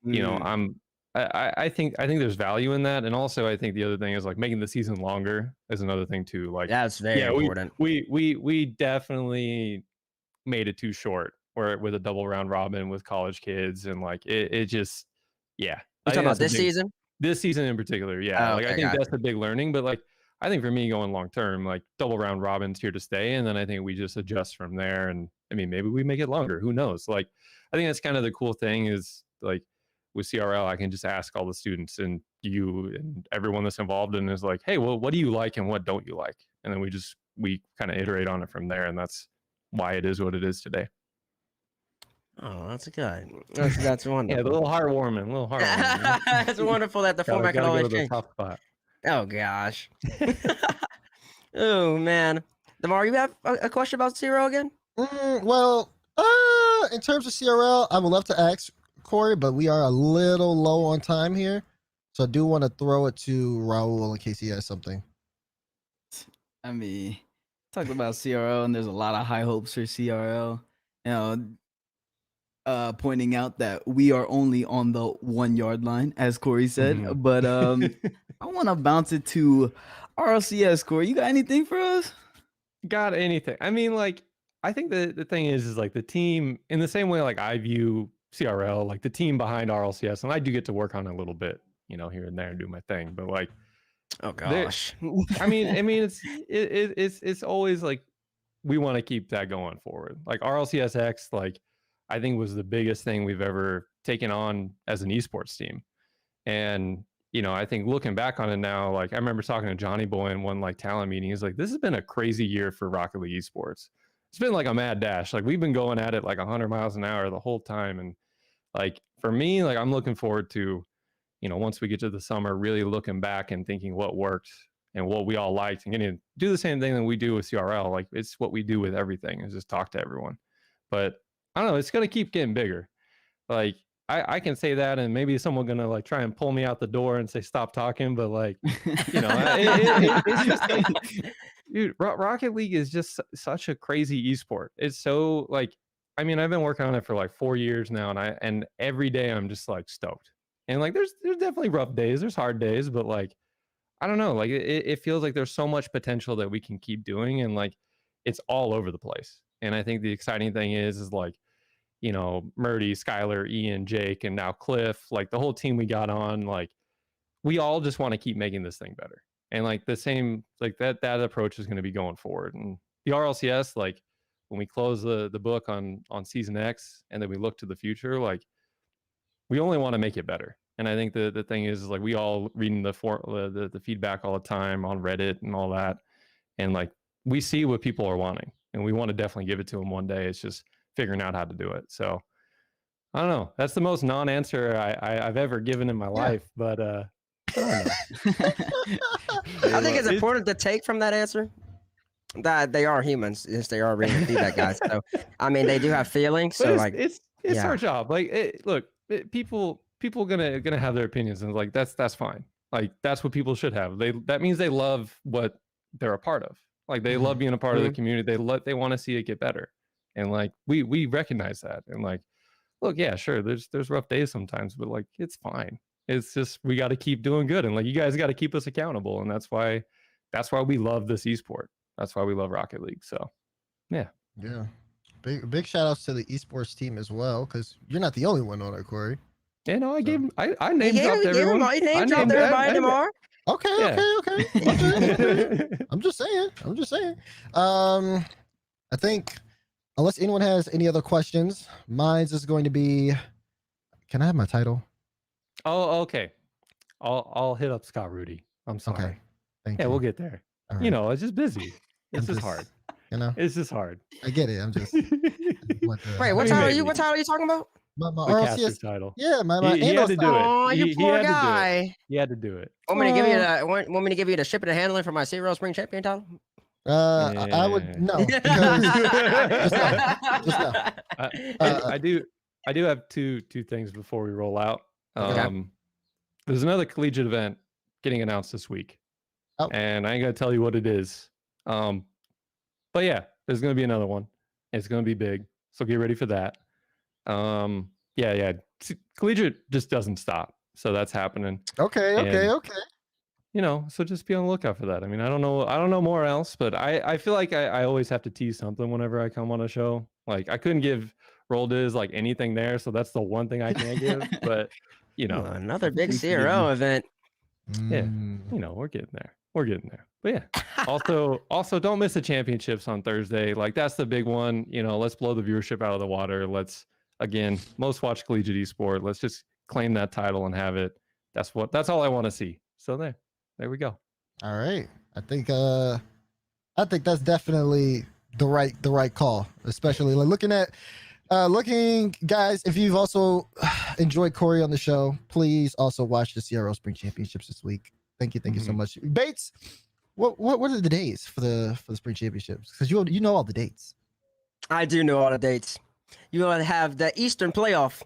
you know, I think there's value in that, and also I think the other thing is like making the season longer is another thing too. Like that's very important. We definitely made it too short, where with a double round robin with college kids, and like it just You talking about this season? This season in particular, yeah. Oh, like I think that's a big learning, but like I think for me going long term, like double round robin's here to stay, and then I think we just adjust from there. And I mean, maybe we make it longer. Who knows? Like I think that's kind of the cool thing is like with CRL, I can just ask all the students and you and everyone that's involved and is like, hey, well, what do you like and what don't you like? And then we kind of iterate on it from there, and that's why it is what it is today. Oh, that's good. That's wonderful. Yeah, a little heartwarming. It's wonderful that the format can always change. Oh gosh. Oh man, Damar, you have a question about CRL again? Well, in terms of CRL, I would love to ask Cory, but we are a little low on time here, so I do want to throw it to Raul in case he has something. I mean, talked about CRL, and there's a lot of high hopes for CRL. You know, pointing out that we are only on the 1 yard line, as Cory said. But I want to bounce it to RLCS. Cory, you got anything for us? Got anything? I mean, like, I think the thing is like the team, in the same way like I view CRL, like the team behind RLCS, and I do get to work on it a little bit, you know, here and there and do my thing. But like, oh gosh, I mean, it's always like we want to keep that going forward. Like RLCSX, like I think was the biggest thing we've ever taken on as an esports team, And, you know, I think looking back on it now, like I remember talking to Johnny Boy in one like talent meeting. He's like, this has been a crazy year for Rocket League Esports. It's been like a mad dash. Like we've been going at it like 100 miles an hour the whole time. And like for me, like I'm looking forward to, you know, once we get to the summer, really looking back and thinking what worked and what we all liked and getting to do the same thing that we do with CRL. Like it's what we do with everything is just talk to everyone. But I don't know, it's going to keep getting bigger. Like I can say that, and maybe someone gonna like try and pull me out the door and say stop talking, but like, you know, it's just like, dude, Rocket League is just such a crazy esport. It's so like, I mean, I've been working on it for like 4 years now, and every day I'm just like stoked. And like, there's definitely rough days, there's hard days, but like, I don't know, like it feels like there's so much potential that we can keep doing, and like, it's all over the place. And I think the exciting thing is like, you know, Murdy, Skylar, Ian, Jake, and now Cliff, like the whole team we got on, like we all just want to keep making this thing better. And like the same, like that approach is going to be going forward. And the RLCS, like when we close the book on season X and then we look to the future, like we only want to make it better. And I think the thing is like we all reading the feedback all the time on Reddit and all that. And like we see what people are wanting and we want to definitely give it to them one day. It's just figuring out how to do it. So I don't know. That's the most non-answer I've ever given in my life, but I don't know. I think it's important to take from that answer that they are humans. Yes, they are reading feedback guys. So I mean, they do have feelings. So it's, like, it's our job. Like, people gonna have their opinions, and like that's fine. Like that's what people should have. That means they love what they're a part of. Like they love being a part of the community. They want to see it get better. And like we recognize that, and like, look, yeah, sure, there's rough days sometimes, but like it's fine. It's just we got to keep doing good, and like you guys got to keep us accountable, and that's why we love this esport. That's why we love Rocket League. So, yeah. Big shout outs to the esports team as well, because you're not the only one on it, Corey. Yeah, no, I name dropped everyone. I name dropped everybody tomorrow. Okay. I'm just saying. I think. Unless anyone has any other questions, mine's is going to be, can I have my title? Oh, okay. I'll hit up Scott Rudy. I'm sorry. Okay. Thank you. We'll get there. Right. You know, it's just busy. It's just hard. You know, it's just hard. I get it. I'm just. Wait, what title are you? What title are you talking about? My RLCS title. Yeah, he had to do it. Oh, you poor guy. He had to do it. Want me to give you the shipping and handling for my CRL Spring Champion title? I would no. I do have two things before we roll out. There's another collegiate event getting announced this week, and I ain't gonna tell you what it is. But yeah, there's gonna be another one. It's gonna be big, so get ready for that. Yeah. Collegiate just doesn't stop, so that's happening. Okay. You know, so just be on the lookout for that. I mean, I don't know more else, but I feel like I always have to tease something whenever I come on a show. Like I couldn't give Roll Dizz like anything there, so that's the one thing I can't give. But you know, another big CRO event. Yeah, you know, we're getting there. But yeah, also don't miss the championships on Thursday. Like that's the big one. You know, let's blow the viewership out of the water. Let's again most watched collegiate esport. Let's just claim that title and have it. That's all I want to see. So there we go. All right. I think that's definitely the right call, especially like looking guys, if you've also enjoyed Corey on the show, please also watch the CRO Spring Championships this week. Thank you so much. Bates, what are the days for the Spring Championships? Because you know all the dates. I do know all the dates. You will have the Eastern playoff.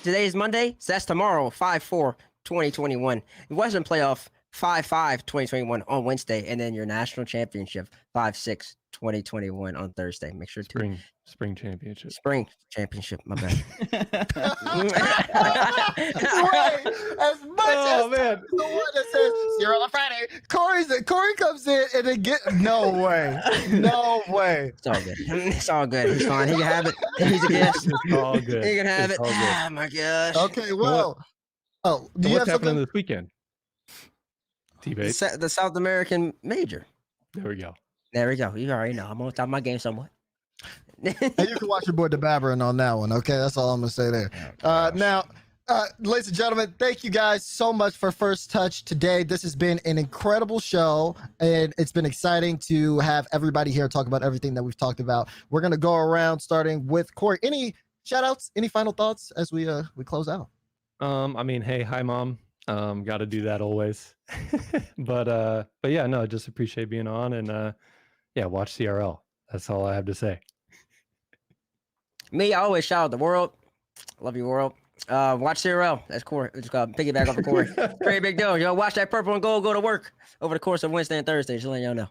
Today is Monday, so that's tomorrow, 5/4/2021. Western playoff 5/5/2021 on Wednesday, and then your national championship 5/6/2021 on Thursday. Make sure to Spring Championship. Spring Championship. My bad. Right. As much as man, the one that says you're on Friday, Corey comes in and then no way. It's all good. It's all good. He's fine. He can have it. He's a guest. It's all good. He can have it. Oh my gosh. Okay, well. Do you what's have happening something? this weekend? TBates. The South American Major. There we go. You already know. I'm on top of my game somewhat. And you can watch your boy Dazerin on that one. Okay, that's all I'm gonna say there. Now, Ladies and gentlemen, thank you guys so much for First Touch today. This has been an incredible show, and it's been exciting to have everybody here talk about everything that we've talked about. We're going to go around starting with Cory. Any shout outs, any final thoughts as we close out? I mean, hey, hi mom. Got to do that always. but yeah, no, just appreciate being on, and yeah, watch CRL. That's all I have to say. Me, I always shout out the world. Love you, world. Watch CRL. That's Cory. Just piggyback off of Cory. Very big deal. Yo, watch that purple and gold go to work over the course of Wednesday and Thursday. Just letting y'all know.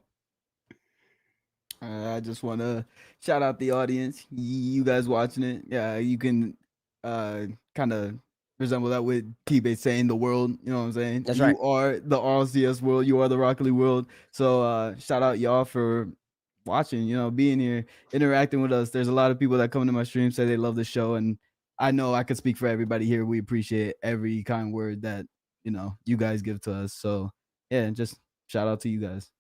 I just want to shout out the audience. You guys watching it. Yeah, you can kind of resemble that with TBates saying the world. You know what I'm saying? That's right. You are the RLCS world. You are the Rocket League world. So shout out y'all for watching, you know, being here, interacting with us. There's a lot of people that come to my stream, say they love the show, and I know I could speak for everybody here. We appreciate every kind word that, you know, you guys give to us. So yeah, just shout out to you guys.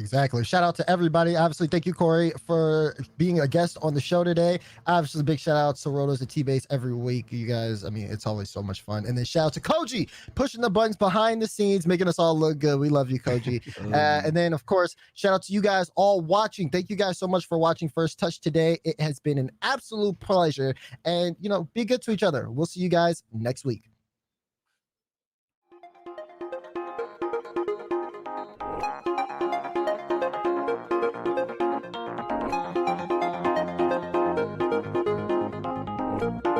Exactly. Shout out to everybody. Obviously, thank you, Cory, for being a guest on the show today. Obviously, big shout out to Rotos and TBates every week. You guys, I mean, it's always so much fun. And then shout out to Koji, pushing the buttons behind the scenes, making us all look good. We love you, Koji. And then, of course, shout out to you guys all watching. Thank you guys so much for watching First Touch today. It has been an absolute pleasure. And, you know, be good to each other. We'll see you guys next week. Thank you.